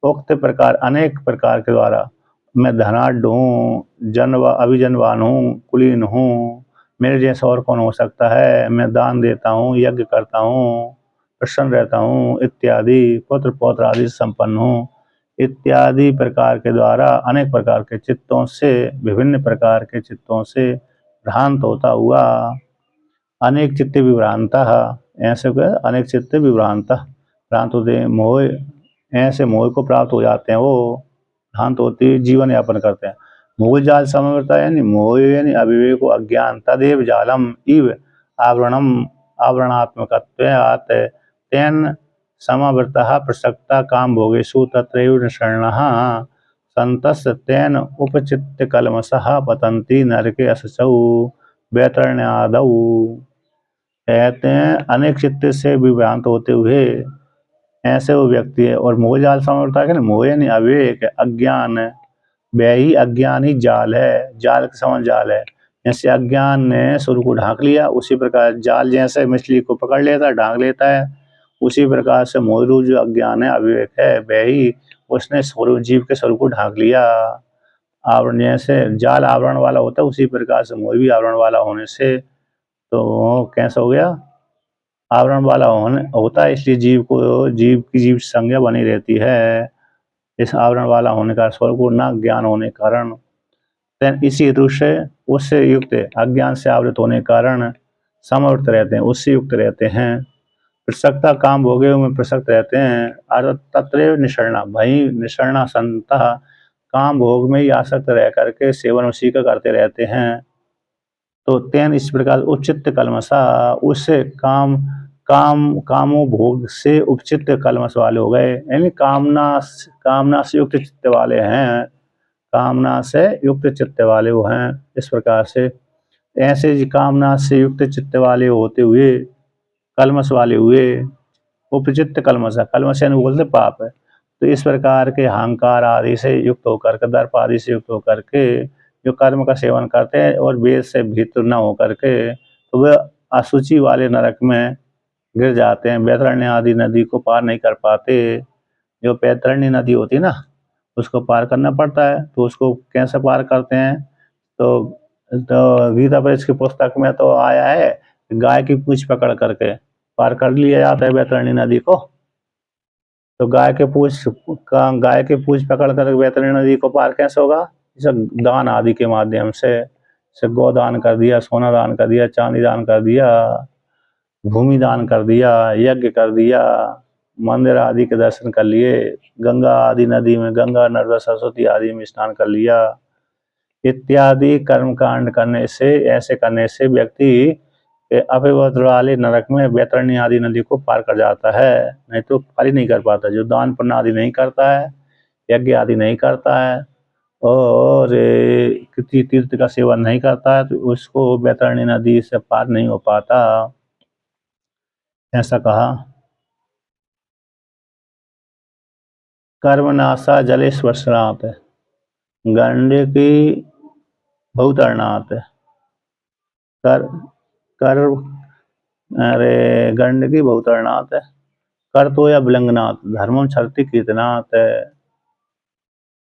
उक्त प्रकार अनेक प्रकार के द्वारा, मैं धनाढ्य हूँ, अभिजनवान हूँ, कुलीन हूँ, मेरे जैसा और कौन हो सकता है, मैं दान देता हूँ, यज्ञ करता हूँ, प्रसन्न रहता हूँ इत्यादि, पुत्र पौत्र आदि संपन्न हूँ इत्यादि प्रकार के द्वारा अनेक प्रकार के चित्तों से, विभिन्न प्रकार के चित्तों से भ्रांत होता हुआ, अनेक चित्त विभ्रांता, ऐसे अनेक चित्त विभ्रांता, भ्रांत होते मोह, ऐसे मोह को प्राप्त हो जाते हैं, वो भ्रांत होती जीवन यापन करते हैं। मोह जाल समवर्ता यानी मोह यानी अविवेक अज्ञान, तदेव जालम इव आवरणम आवरणात्मकत्वात् तेन समवर्तः प्रसक्ता काम भोगेषु तत्रैव निषण्णः संतस्य तेन उपचित्त कलमशः पतन्ति नरके अशुचौ वैतरण्यादौ। कहते हैं अनेक चित्त से विभ्रांत होते हुए ऐसे वो व्यक्ति है। और मोह जाल समवर्ता है ना, मोह यानी अविवेक अज्ञान, वह ही अज्ञान ही जाल है, जाल के समान जाल है। जैसे अज्ञान ने सूर्य को ढांक लिया, उसी प्रकार जाल जैसे मछली को पकड़ लेता है, ढांक लेता है, उसी प्रकार से मोहरूप जो अज्ञान है, अविवेक है, वह ही उसने जीव के स्वरूप को ढांक लिया। आवरण जैसे जाल आवरण वाला होता है, उसी प्रकार से मोह भी आवरण वाला होने से तो कैसा हो गया? आवरण वाला होता है, इसलिए जीव की जीव संज्ञा बनी रहती है। इस आवरण वाला होने का स्वरूप को न ज्ञान होने के कारण, इसी हेतु से उससे युक्त अज्ञान से आवृत होने के कारण समवर्त रहते हैं, उससे युक्त रहते हैं। प्रसक्ता काम भोगे में प्रसक्त रहते हैं। अर्थात तत्रैव निषण्णा, भाई निषण्णा संता, काम भोग में ही आसक्त रह करके सेवन उसी का करते रहते हैं। तो तेन इस प्रकार उचित कलमसा, उससे कामों भोग से उपचित कलमस वाले हो गए, यानी कामना से युक्त चित्त वाले हैं, कामना से युक्त चित्त वाले वो हैं। इस प्रकार से ऐसे कामना से युक्त चित्त वाले होते हुए, कलमस वाले हुए, उपचित कलमस है, कलमस यानी बोलते पाप है। तो इस प्रकार के अहंकार आदि से युक्त होकर के, दर्प आदि से युक्त होकर के जो कर्म का सेवन करते हैं और वेद से भीतर न होकर के, तो वे अशुचि वाले नरक में गिर जाते हैं, वैतरणी आदि नदी को पार नहीं कर पाते। जो वैतरणी नदी होती है ना, उसको पार करना पड़ता है। तो उसको कैसे पार करते हैं? तो गीता प्रेस की पुस्तक में तो आया है, गाय की पूंछ पकड़ करके पार कर लिया जाता है वैतरणी नदी को। तो गाय के पूंछ पकड़ कर वैतरणी नदी को पार कैसे होगा? जैसे दान आदि के माध्यम से, जैसे गोदान कर दिया, सोना दान कर दिया, चांदी दान कर दिया, भूमि दान कर दिया, यज्ञ कर दिया, मंदिर आदि के दर्शन कर लिए, गंगा आदि नदी में, गंगा नर्मदा सरस्वती आदि में स्नान कर लिया, इत्यादि कर्मकांड करने से, ऐसे करने से व्यक्ति अभिवत वाले नरक में वैतरणी आदि नदी को पार कर जाता है, नहीं तो पार ही नहीं कर पाता। जो दान पुण्य आदि नहीं करता है, यज्ञ आदि नहीं करता है और किसी तीर्थ का सेवन नहीं करता है, तो उसको वैतरणी नदी से पार नहीं हो पाता, ऐसा कहा। कर्मनाशा जलेश्वरनाथ, गंडकी भूतरनाथ, कर कर अरे गंडकी भूतरनाथ, कर तो या बिलंगनाथ, धर्मम छरती कीर्तनाथ,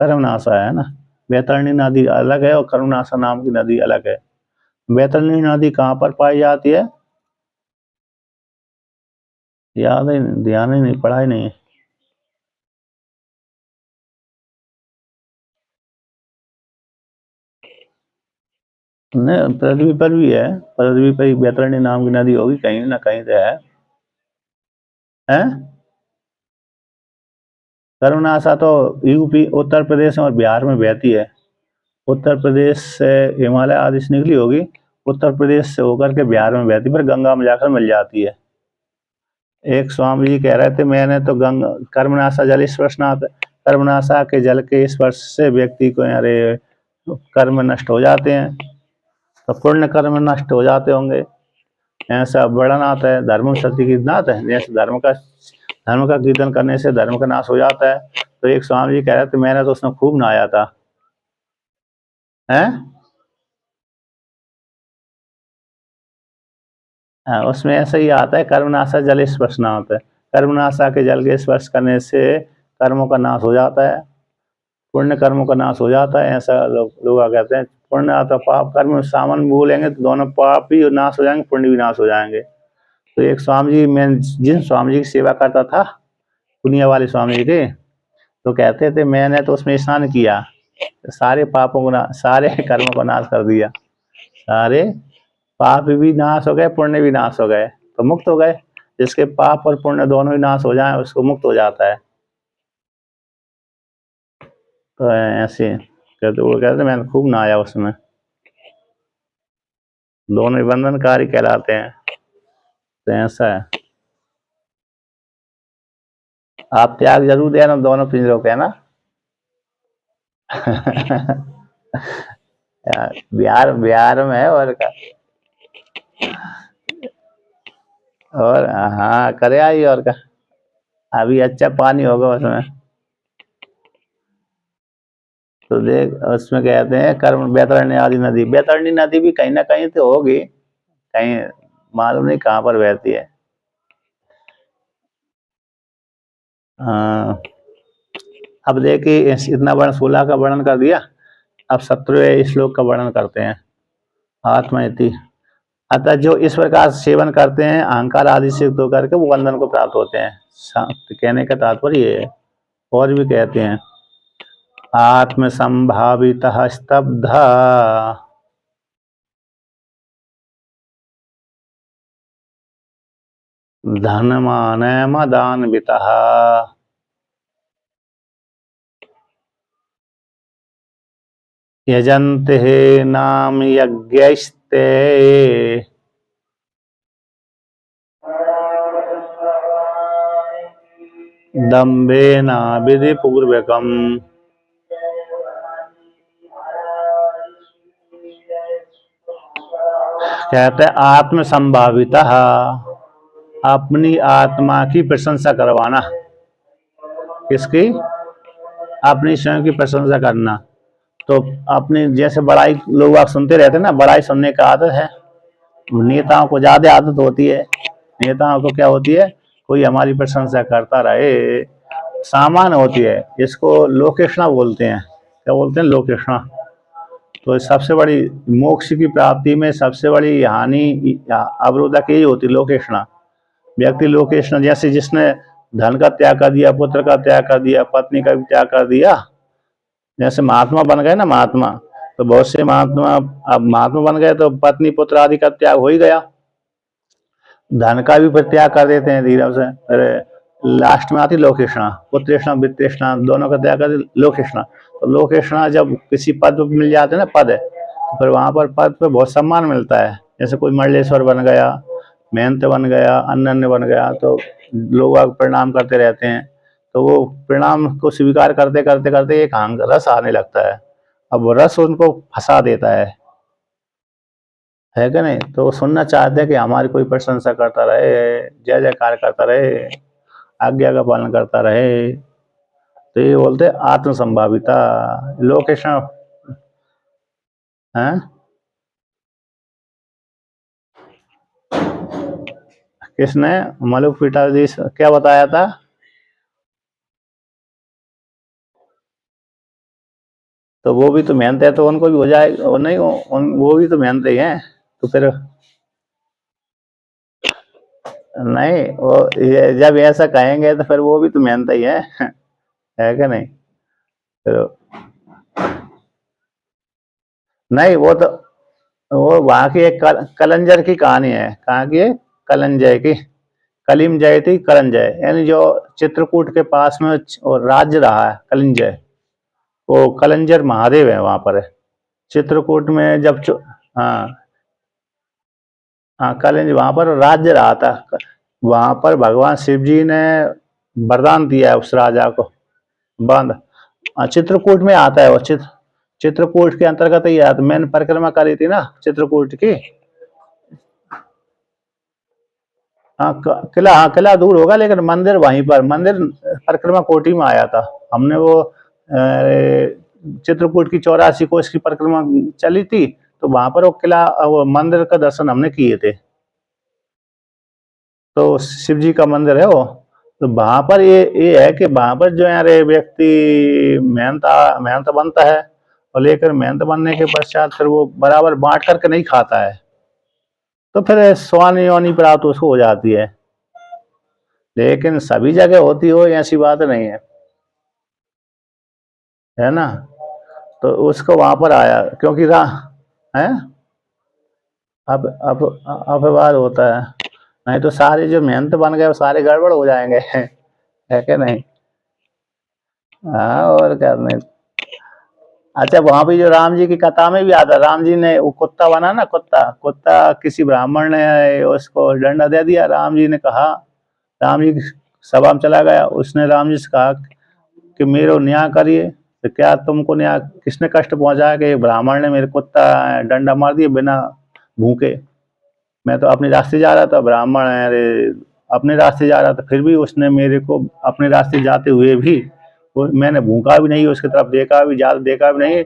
कर्मनाशा है ना। वैतरणी नदी अलग है और कर्मनाशा नाम की नदी अलग है। वैतरणी नदी कहाँ पर पाई जाती है? याद ही ध्यान ही नहीं, पढ़ा ही नहीं। नहीं, पृथ्वी पर भी है, पृथ्वी पर ही वैतरणी नाम की नदी होगी, कहीं ना कहीं तो है। हैं? कर्मनाशा तो यूपी, उत्तर प्रदेश और बिहार में बहती है। उत्तर प्रदेश से हिमालय आदि से निकली होगी, उत्तर प्रदेश से होकर के बिहार में बहती, पर गंगा में जाकर मिल जाती है। एक स्वामी जी कह रहे थे, मैंने तो गंगा कर्मनाशा जल स्पर्शनाथ, कर्मनाशा के जल के स्पर्श से व्यक्ति को अरे कर्म नष्ट हो जाते हैं, तो पुण्य कर्म नष्ट हो जाते होंगे, ऐसा वर्णन आता है। धर्म सत्य कीर्तनाथ है, जैसे धर्म का कीर्तन करने से धर्म का नाश हो जाता है। तो एक स्वामी जी कह रहे थे, मैंने तो उसमें खूब नहाया था। हैं? हाँ, उसमें ऐसा ही आता है, कर्मनाशा जल स्पर्शनाथ है, कर्मनाशा के जल के स्पर्श करने से कर्मों का नाश हो जाता है, पुण्य कर्मों का नाश हो जाता है, ऐसा लोग कहते हैं। पुण्य आता पाप कर्म सामान बोलेंगे तो दोनों पाप भी नाश हो जाएंगे, पुण्य भी नाश हो जाएंगे। तो एक स्वामी जी, मैं जिन स्वामी जी की सेवा करता था, पुनिया वाले स्वामी जी के, तो कहते थे मैंने तो उसमें स्नान किया, सारे पापों को सारे कर्मों को नाश कर दिया, सारे पाप भी नाश हो गए, पुण्य भी नाश हो गए, तो मुक्त हो गए। जिसके पाप और पुण्य दोनों ही नाश हो जाए उसको मुक्त हो जाता है। तो ऐसे कहते, वो कहते मैंने खूब नहाया उसमें, दोनों ही बंधनकारी कहलाते हैं। तो ऐसा है, आप त्याग जरूर देना दोनों पिंजरों के, है ना। बिहार बिहार में है और का, और हाँ करे आई और का, अभी अच्छा पानी होगा उसमें। तो देख उसमें कहते हैं कर्म बैतरणी आदि नदी, बैतरणी नदी भी कहीं ना कहीं तो होगी, कहीं मालूम नहीं कहाँ पर बहती है। हाँ, अब देखिए इतना वर्णन 16 का वर्णन कर दिया, अब 17वें श्लोक का वर्णन करते हैं। आत्मा इति, अतः जो इस प्रकार सेवन करते हैं अहंकार आदि से तो करके वो बंधन को प्राप्त होते हैं। कहने का तात्पर्य ये है। और भी कहते हैं, आत्म संभावित स्तब्ध, धनमान मदान्वितः, यजन्ते नाम यज्ञैस्ते, दम्भेन विधिपूर्वकम्। कहते आत्म संभावित, अपनी आत्मा की प्रशंसा करवाना। किसकी? अपनी स्वयं की प्रशंसा करना। तो अपनी जैसे बड़ाई लोग आप सुनते रहते हैं ना, बड़ाई सुनने का आदत है, नेताओं को ज्यादा आदत होती है। नेताओं को क्या होती है, कोई हमारी प्रशंसा करता रहे, सामान्य होती है। इसको लोकेशना बोलते हैं। क्या बोलते हैं? लोकेशना। तो सबसे बड़ी मोक्ष की प्राप्ति में सबसे बड़ी हानि अवरोधक यही होती है, लोकेशना। व्यक्ति लोकेशना, जैसे जिसने धन का त्याग कर दिया, पुत्र का त्याग कर दिया, पत्नी का भी त्याग कर दिया, जैसे महात्मा बन गए ना, महात्मा, तो बहुत से महात्मा अब महात्मा बन गए तो पत्नी पुत्र आदि का त्याग हो ही गया, धन का भी त्याग कर देते हैं धीरे से। अरे लास्ट में आती लोकेशना, पुत्रेषणा वित्तेषणा दोनों का त्याग कर लोकेशना। तो लोकेशना जब किसी पद पर मिल जाते हैं ना, पद है, तो फिर वहां पर पद पे बहुत सम्मान मिलता है। जैसे कोई मंडलेश्वर बन गया, महंत बन गया, अन्य बन गया, तो लोग प्रणाम करते रहते हैं। तो वो प्रणाम को स्वीकार करते करते करते एक रस आने लगता है। अब वो रस उनको फंसा देता है कि नहीं? तो वो सुनना चाहते हैं कि हमारी कोई प्रशंसा करता रहे, जय जयकार करता रहे, आज्ञा का पालन करता रहे। तो ये बोलते आत्मसंभाविता लोकेशन है। किसने? मलुक पिताजी क्या बताया था? तो वो भी तो मेहनत है, तो उनको भी हो जाएगा। वो नहीं, वो भी तो मेहनत ही है। तो फिर नहीं, वो जब ऐसा कहेंगे तो फिर वो भी तो मेहनत ही है कि नहीं? फिर नहीं, वो तो वो वहां की एक कलंजर की कहानी है। कहाँ की है? कलंजय की। कलिम जय थी कलंजय, यानी जो चित्रकूट के पास में और राज्य रहा है कलिंजय, वो कलंजर महादेव है वहां पर है। चित्रकूट में जब हाँ, हाँ कलिंज वहां पर राज्य रहा था। वहां पर भगवान शिव जी ने वरदान दिया है उस राजा को। बंद। चित्रकूट में आता है वो। चित्रकूट के अंतर्गत ही आता। मैंने परिक्रमा करी थी ना चित्रकूट की। हाँ किला, हाँ किला दूर होगा, लेकिन मंदिर वहीं पर, मंदिर परिक्रमा कोटि में आया था। हमने वो चित्रकूट की 84 कोस की परिक्रमा चली थी, तो वहां पर वो किला, वो मंदिर का दर्शन हमने किए थे। तो शिव जी का मंदिर है वो। तो वहां पर ये है कि वहां पर जो है व्यक्ति मेहनत मेहनत बनता है, और लेकर मेहनत बनने के पश्चात फिर वो बराबर बांट करके नहीं खाता है, तो फिर स्वानी योनि प्राप्त उसको हो जाती है। लेकिन सभी जगह होती हो ऐसी बात नहीं है ना? तो उसको वहां पर आया क्योंकि है। अब अपवाद होता है, नहीं तो सारे जो मेहनत बन गए वो सारे गड़बड़ हो जाएंगे है कि नहीं? हाँ, और क्या नहीं। अच्छा, वहां पे जो राम जी की कथा में भी आता, राम जी ने वो कुत्ता बना ना, कुत्ता कुत्ता किसी ब्राह्मण ने उसको डंडा दे दिया। राम जी ने कहा, राम जी सभा में चला गया, उसने राम जी से कहा कि मेरे न्याय करिए। तो क्या तुमको न्याय, किसने कष्ट पहुंचाया कि ब्राह्मण ने मेरे कुत्ता डंडा मार दिया बिना भूखे? मैं तो अपने रास्ते जा रहा था, ब्राह्मण है, अरे अपने रास्ते जा रहा था, फिर भी उसने मेरे को अपने रास्ते जाते हुए भी मैंने भूखा भी नहीं, उसकी तरफ देखा भी, ज्यादा देखा भी नहीं,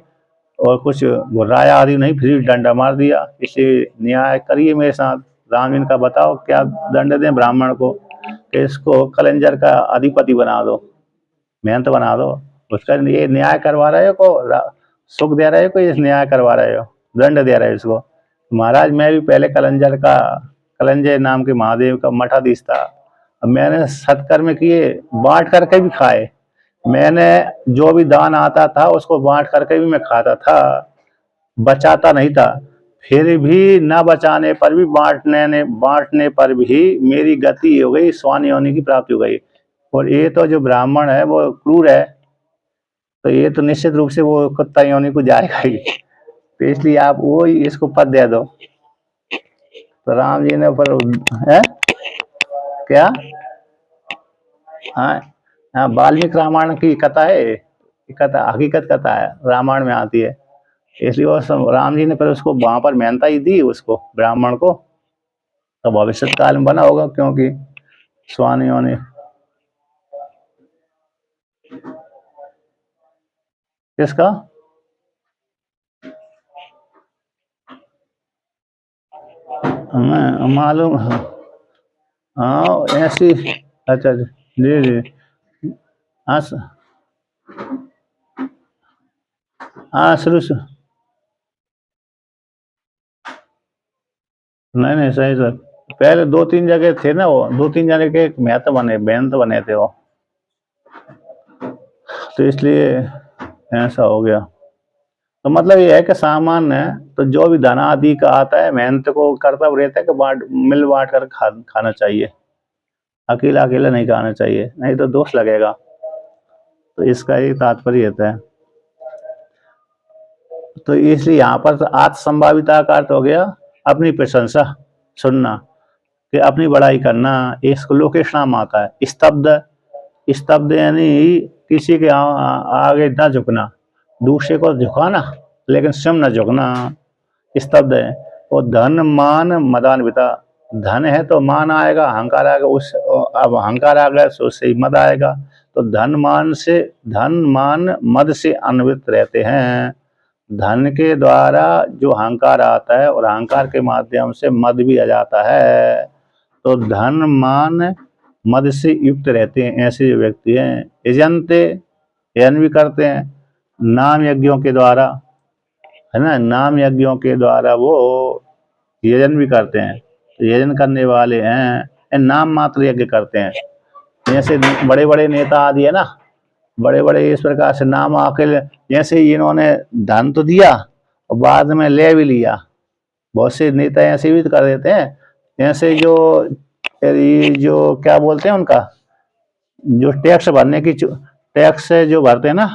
और कुछ घुर्राया आदि नहीं, फिर डंडा मार दिया। इसलिए न्याय करिए मेरे साथ। राम इनका बताओ क्या दंड दें ब्राह्मण को, कि इसको कलेंजर का अधिपति बना दो, मेहनत बना दो। उसका ये न्याय करवा रहे हो को सुख दे रहे हो को, इस न्याय करवा रहे हो, दंड दे रहे हो इसको। महाराज मैं भी पहले कलंजर का, कलंजय नाम के महादेव का मठाधीश था। अब मैंने सत्कर्म किए, बांट करके भी खाए। मैंने जो भी दान आता था उसको बांट करके भी मैं खाता था, बचाता नहीं था। फिर भी न बचाने पर भी, बांटने पर भी मेरी गति हो गई, स्वान योनि की प्राप्ति हो गई। और ये तो जो ब्राह्मण है वो क्रूर है, तो ये तो निश्चित रूप से वो कुत्ता योनि को जाएगा ही। तो इसलिए आप वो ही इसको पद दे दो। तो राम जी ने पर है क्या? हाँ, हाँ वाल्मीकि रामायण की कथा है, कथा हकीकत कथा है, रामायण में आती है। इसलिए वो राम जी ने फिर उसको वहां पर मेहनता ही दी उसको, ब्राह्मण को। तो भविष्य काल में बना होगा, क्योंकि स्वानियों ने किसका? हमें मालूम। हाँ ऐसी। अच्छा जी जी। हाँ हाँ शुरू से। नहीं नहीं, सही सर। पहले 2-3 जगह थे ना, वो 2-3 जगह के महत्व बने, बेंत बने थे वो, तो इसलिए ऐसा हो गया। तो मतलब ये है कि सामान्य है, तो जो भी धन आदि का आता है मेहनत को करता रहता है कि बांट मिल बांट कर खाना चाहिए। अकेला अकेला नहीं खाना चाहिए, नहीं तो दोष लगेगा। तो इसका एक तात्पर्य होता है। तो इसलिए यहाँ पर तो आत्मसंभाविता का अर्थ हो गया अपनी प्रशंसा सुनना, कि अपनी बड़ाई करना। इसको लोकेश नाम आता है स्तब्ध। स्तब्ध यानी किसी के आगे न झुकना, दूसरे को झुकाना लेकिन स्वयं न झुकना, स्तब्ध है। और धन मान मदान्विता, धन है तो मान आएगा, अहंकार आएगा, उस अब अहंकार आ गया तो उससे ही मद आएगा। तो धन मान मद से अन्वित रहते हैं। धन के द्वारा जो अहंकार आता है और अहंकार के माध्यम से मद भी आ जाता है। तो धन मान मद से युक्त रहते हैं ऐसे जो व्यक्ति हैं। यजन्ते, यजन भी करते हैं नाम यज्ञों के द्वारा, है ना, नाम यज्ञों के द्वारा वो यजन भी करते हैं। तो यजन करने वाले हैं, नाम मात्र यज्ञ करते हैं। जैसे बड़े बड़े नेता आदि है ना, बड़े बड़े इस प्रकार से नाम आके, जैसे इन्होंने धन तो दिया और बाद में ले भी लिया। बहुत से नेता ऐसे भी कर देते हैं। जैसे जो क्या बोलते हैं उनका, जो टैक्स भरने की, टैक्स जो भरते हैं ना,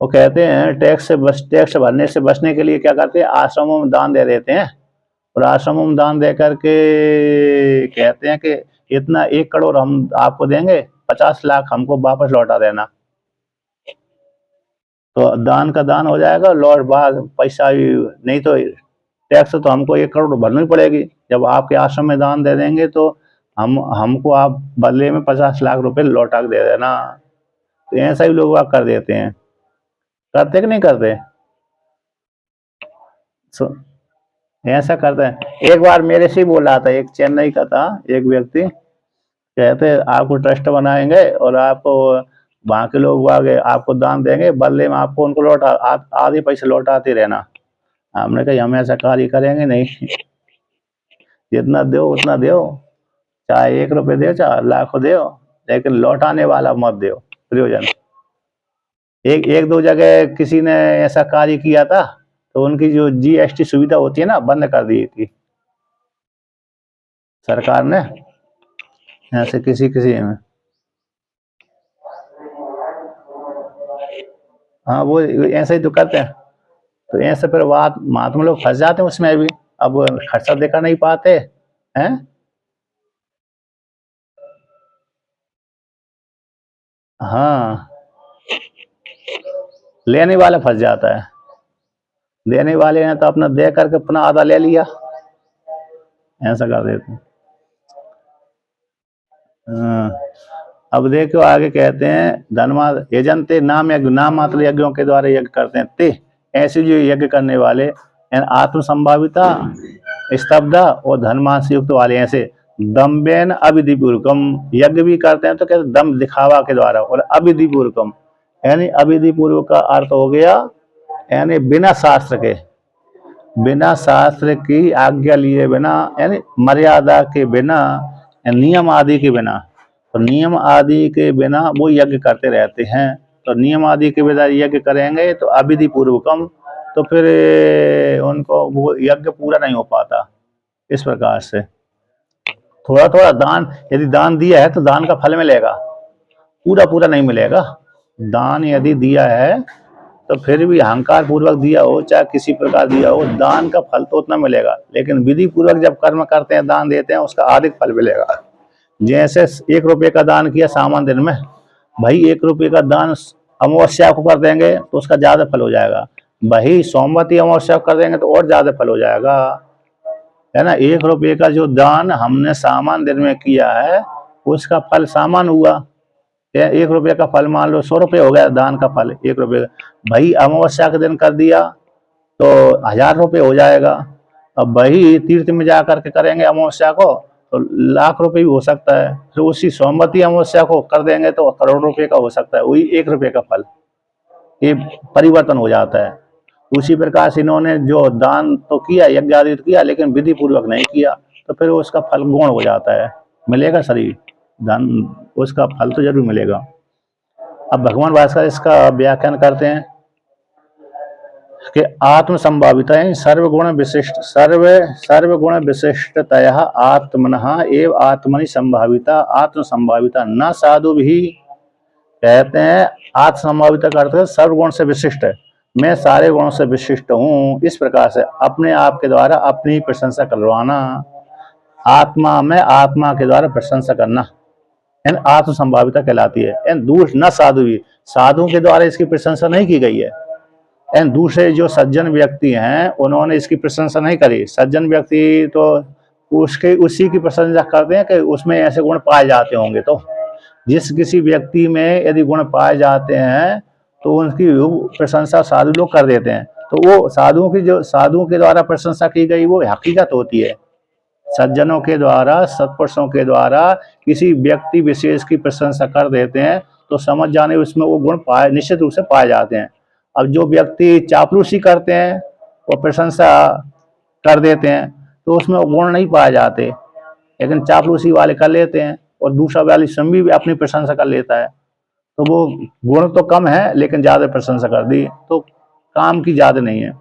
वो कहते हैं टैक्स भरने से बचने के लिए क्या करते हैं, आश्रमों में दान दे देते हैं। और आश्रमों में दान दे करके कहते हैं कि इतना 1 करोड़ हम आपको देंगे, 50 लाख हमको वापस लौटा देना। तो दान का दान हो जाएगा, लौट बाद पैसा भी नहीं, तो टैक्स तो हमको 1 करोड़ भरनी पड़ेगी। जब आपके आश्रम में दान दे देंगे तो हमको आप बदले में 50 लाख रुपए लौटा के दे देना। तो ऐसा ही लोग कर देते हैं। करते कि नहीं करते? ऐसा करते हैं। एक बार मेरे से ही बोल रहा था, एक चेन्नई का था एक व्यक्ति, कहते आपको ट्रस्ट बनाएंगे और आपको वहाँ के लोग आगे आपको दान देंगे, बदले में आपको उनको लौटा आधे पैसे लौटाते रहना। हमने कहा हम ऐसा कार्य करेंगे नहीं, जितना दो उतना दो, चाहे 1 रुपये दो चाहे लाखों दो, लेकिन लौटाने वाला मत दो प्रयोजन। एक दो जगह किसी ने ऐसा कार्य किया था, तो उनकी जो जीएसटी सुविधा होती है ना, बंद कर दी थी सरकार ने, ऐसे किसी में। हाँ, वो ऐसे ही तो करते हैं। तो ऐसे फिर बात महात्मा लोग फंस जाते हैं उसमें भी, अब खर्चा देखा नहीं पाते हैं। हाँ, लेने वाला फंस जाता है। देने वाले ने तो अपना दे करके अपना आधा ले लिया, ऐसा कर देते हैं। अब देखो आगे कहते हैं धनवा यजनते नाम यज्ञ, नाम मात्र यज्ञों के द्वारा यज्ञ करते हैं। ते ऐसे जो यज्ञ करने वाले आत्म संभाविता, स्तब्धा और धनमान से युक्त वाले, ऐसे दम्बेन अविधि पूर्वकम यज्ञ भी करते हैं। तो कहते दम दिखावा के द्वारा, और अविधि पूर्वकम यानी अविधि पूर्वक का अर्थ हो गया यानी बिना शास्त्र के, बिना शास्त्र की आज्ञा लिए बिना, यानी मर्यादा के बिना, नियम आदि के बिना। तो नियम आदि के बिना वो यज्ञ करते रहते हैं। तो नियम आदि के बिना यज्ञ करेंगे तो अविधि पूर्वकम, तो फिर उनको वो यज्ञ पूरा नहीं हो पाता। इस प्रकार से थोड़ा थोड़ा दान, यदि दान दिया है तो दान का फल मिलेगा, पूरा पूरा नहीं मिलेगा। दान यदि दिया है तो फिर भी अहंकार पूर्वक दिया हो, चाहे किसी प्रकार दिया हो, दान का फल तो उतना मिलेगा। लेकिन विधि पूर्वक जब कर्म करते हैं, दान देते हैं, उसका अधिक फल मिलेगा। जैसे 1 रुपये का दान किया सामान दिन में, भाई 1 रुपये का दान अमावस्या को कर देंगे तो उसका ज्यादा फल हो जाएगा। भाई सोमवती अमावस्या को कर देंगे तो और ज्यादा फल हो जाएगा, है ना। 1 रुपये का जो दान हमने सामान दिन में किया है, उसका फल सामान हुआ। 1 रुपये का फल मान लो 100 रुपये हो गया दान का फल 1 रुपये। भाई अमावस्या के दिन कर दिया तो 1000 रुपये हो जाएगा। अब वही तीर्थ में जा करके करेंगे अमावस्या को तो लाख रुपए भी हो सकता है। फिर उसी सोमवती अमावस्या को कर देंगे तो करोड़ रुपए का हो सकता है। वही 1 रुपये का फल, ये परिवर्तन हो जाता है। उसी प्रकार से इन्होंने जो दान तो किया, यज्ञ आदि तो किया, लेकिन विधि पूर्वक नहीं किया, तो फिर उसका फल गौण हो जाता है। मिलेगा शरीर धन, उसका फल तो जरूर मिलेगा। अब भगवान भास्कर इसका व्याख्यान करते हैं। कि आत्म संभाविता सर्वगुण विशिष्टतया आत्मनः एव आत्मनि संभाविता आत्म संभाविता न साधु भी। कहते हैं आत्म संभाविता का अर्थ है सर्वगुण से विशिष्ट है, मैं सारे गुणों से विशिष्ट हूँ, इस प्रकार से अपने आप के द्वारा अपनी प्रशंसा करवाना, आत्मा में आत्मा के द्वारा प्रशंसा करना आत्म संभाविता कहलाती है। दूसरा न साधु भी, साधुओं के द्वारा इसकी प्रशंसा नहीं की गई है। दूसरे जो सज्जन व्यक्ति हैं उन्होंने इसकी प्रशंसा नहीं करी। सज्जन व्यक्ति तो उसके उसी की प्रशंसा करते हैं कि उसमें ऐसे गुण पाए जाते होंगे। तो जिस किसी व्यक्ति में यदि गुण पाए जाते हैं तो उनकी प्रशंसा साधु लोग कर देते हैं। तो वो साधुओं के द्वारा प्रशंसा की गई वो हकीकत होती है। सज्जनों के द्वारा, सत्पुरुषों के द्वारा किसी व्यक्ति विशेष की प्रशंसा कर देते हैं तो समझ जाने उसमें वो गुण निश्चित रूप से पाए जाते हैं। अब जो व्यक्ति चापलूसी करते हैं वो प्रशंसा कर देते हैं तो उसमें गुण नहीं पाए जाते, लेकिन चापलूसी वाले कर लेते हैं और दूसरा वाले स्वयं भी अपनी प्रशंसा कर लेता है, तो वो गुण तो कम है लेकिन ज्यादा प्रशंसा कर दी, तो काम की ज्यादा नहीं है।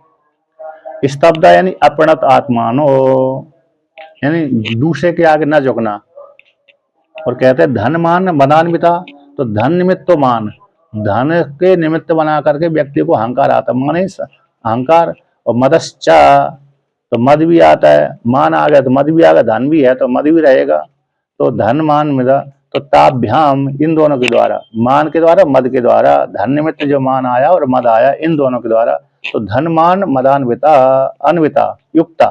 स्तब्धा यानी अपणत आत्मानो, यानी दूसरे के आगे न झुकना। और कहते हैं धन मान मदान्विता, तो धन निमित्त तो मान, धन के निमित्त बना करके व्यक्ति को अहंकार आता, माने अहंकार। और मदश्चा, तो मद भी आता है, मान आ गया तो मद भी आ गया, धन भी है तो मद भी रहेगा। तो धन मान मदा, तो ताभ्याम इन दोनों के द्वारा, मान के द्वारा मद के द्वारा, धन निमित्त जो मान आया और मद आया इन दोनों के द्वारा, तो धन मान मदान्विता अन्विता युक्ता,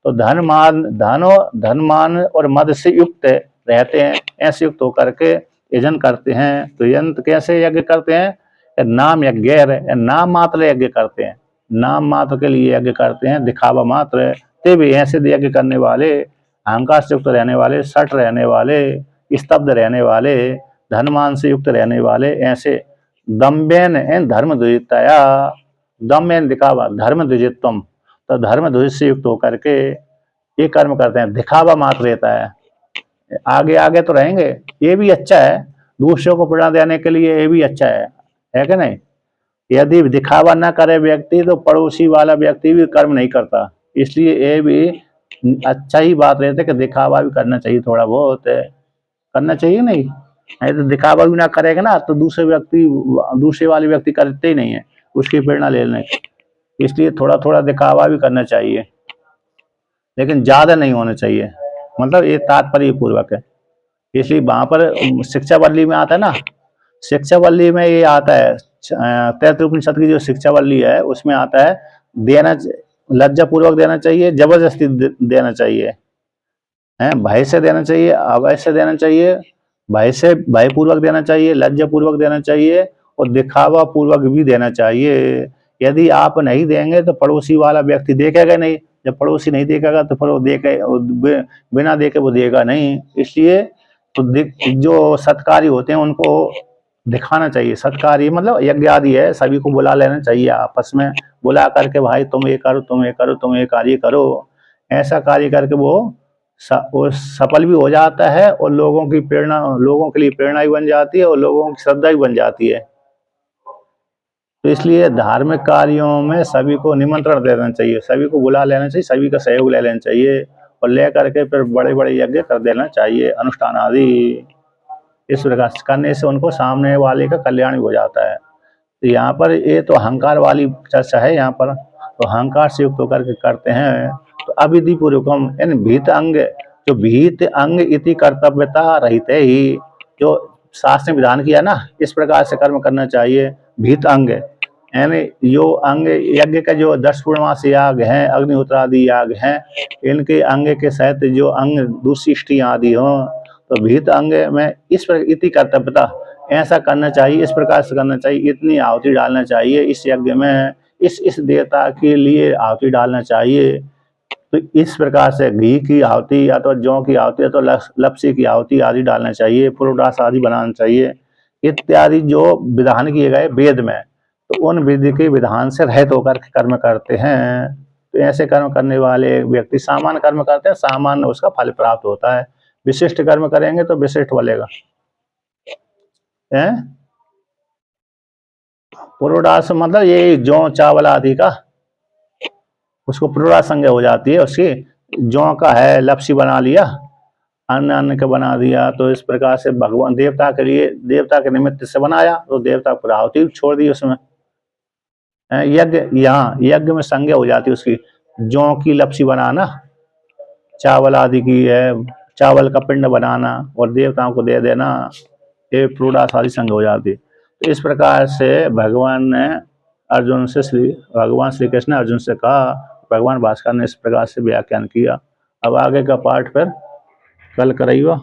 तो धन मान और मद से युक्त रहते हैं, ऐसे युक्त होकर के यजन करते हैं। तो यंत्र कैसे यज्ञ करते हैं? नाम यज्ञ, नाम मात्र यज्ञ करते हैं, नाम मात्र के लिए यज्ञ करते हैं, दिखावा मात्र। ते भी ऐसे यज्ञ करने वाले, अहंकार से युक्त रहने वाले, सट रहने वाले, स्तब्ध रहने वाले, धनमान से युक्त रहने वाले, ऐसे दम्बेन एन धर्म द्विजतया, दम एन दिखावा धर्म द्विजित्वम, तो धर्म ध्वज से युक्त होकर के ये कर्म करते हैं। दिखावा मात्र रहता है, आगे आगे तो रहेंगे, ये भी अच्छा है, दूसरों को प्रेरणा देने के लिए ये भी अच्छा है कि नहीं। यदि दिखावा न करे व्यक्ति तो पड़ोसी वाला व्यक्ति भी कर्म नहीं करता, इसलिए ये भी अच्छा ही बात रहती है कि दिखावा भी करना चाहिए, थोड़ा बहुत करना चाहिए। नहीं तो दिखावा भी ना करेगा ना तो दूसरे वाले व्यक्ति करते ही नहीं है उसकी प्रेरणा लेने, इसलिए थोड़ा थोड़ा दिखावा भी करना चाहिए, लेकिन ज्यादा नहीं होना चाहिए। मतलब ये तात्पर्य पूर्वक है। इसलिए वहां पर शिक्षा वल्ली में आता है ना, शिक्षा वल्ली में ये आता है, तैत्तिरीय उपनिषद की जो शिक्षा वल्ली है उसमें आता है, देना लज्जा पूर्वक देना चाहिए, जबरदस्ती देना चाहिए, भय से देना चाहिए, अभय से देना चाहिए, भय पूर्वक देना चाहिए, लज्जा पूर्वक देना चाहिए और दिखावा पूर्वक भी देना चाहिए। यदि आप नहीं देंगे तो पड़ोसी वाला व्यक्ति देखेगा नहीं, जब पड़ोसी नहीं देखेगा तो फिर वो बिना देखे वो देगा नहीं। इसलिए तो जो सत्कारी होते हैं उनको दिखाना चाहिए। सत्कारी मतलब यज्ञ आदि है, सभी को बुला लेना चाहिए, आपस में बुला करके भाई तुम ये करो, तुम ये करो, तुम ये कार्य करो, ऐसा कार्य करके वो सफल भी हो जाता है और लोगों के लिए प्रेरणा भी बन जाती है और लोगों की श्रद्धा भी बन जाती है। तो इसलिए धार्मिक कार्यों में सभी को निमंत्रण देना चाहिए, सभी को बुला लेना चाहिए, सभी का सहयोग ले लेना चाहिए और ले करके फिर बड़े बड़े यज्ञ कर देना चाहिए, अनुष्ठान आदि। इस प्रकार करने से उनको सामने वाले का कल्याण भी हो जाता है। तो यहाँ पर ये तो अहंकार वाली चर्चा है, यहाँ पर तो अहंकार से युक्त होकर के करते हैं। तो अविधि पूर्वकम इन भीत अंग, जो भीत अंग इति कर्तव्यता रहते ही, जो शास्त्र ने विधान किया ना इस प्रकार से कर्म करना चाहिए। भीत अंग यानी जो अंग यज्ञ का जो 10 पूर्णमासी याग हैं, अग्निहोत्र आदि याग हैं, इनके अंग के सहित जो अंग दुष्टि आदि हों, तो भीत अंग में इस प्रकार इति कर्तव्यता, ऐसा करना चाहिए, इस प्रकार से करना चाहिए, इतनी आहुति डालना चाहिए इस यज्ञ में, इस देवता के लिए आहुति डालना चाहिए। तो इस प्रकार से घी की आहुति या तो जौ की आहुति या तो लपसी की आहुति आदि डालना चाहिए, पुरोडास आदि बनाना चाहिए, इत्यादि जो विधान किए गए वेद में, तो उन विधि के विधान से रहित होकर के कर्म करते हैं। तो ऐसे कर्म करने वाले व्यक्ति सामान्य कर्म करते हैं, सामान्य उसका फल प्राप्त होता है। विशिष्ट कर्म करेंगे तो विशिष्ट फलेगा। पुरोडास मतलब ये जौ चावल आदि का उसको प्रोड़ा संज्ञा हो जाती है, उसकी जौ का है लपसी बना लिया, अन्न अन्न का बना दिया। तो इस प्रकार से भगवान देवता के लिए, देवता के निमित्त से बनाया तो देवता पर आहुति छोड़ दी उसमें। यज्ञ, यहाँ यज्ञ में संज्ञा हो जाती है उसकी, जौ की लपसी बनाना, चावल आदि की है, चावल का पिंड बनाना और देवताओं को दे देना, ये प्रोड़ा सारी संज्ञा हो जाती है। तो इस प्रकार से भगवान ने अर्जुन से भगवान श्री कृष्ण ने अर्जुन से कहा, भगवान भास्कर ने इस प्रकार से व्याख्यान किया। अब आगे का पाठ फिर कल कराइएगा।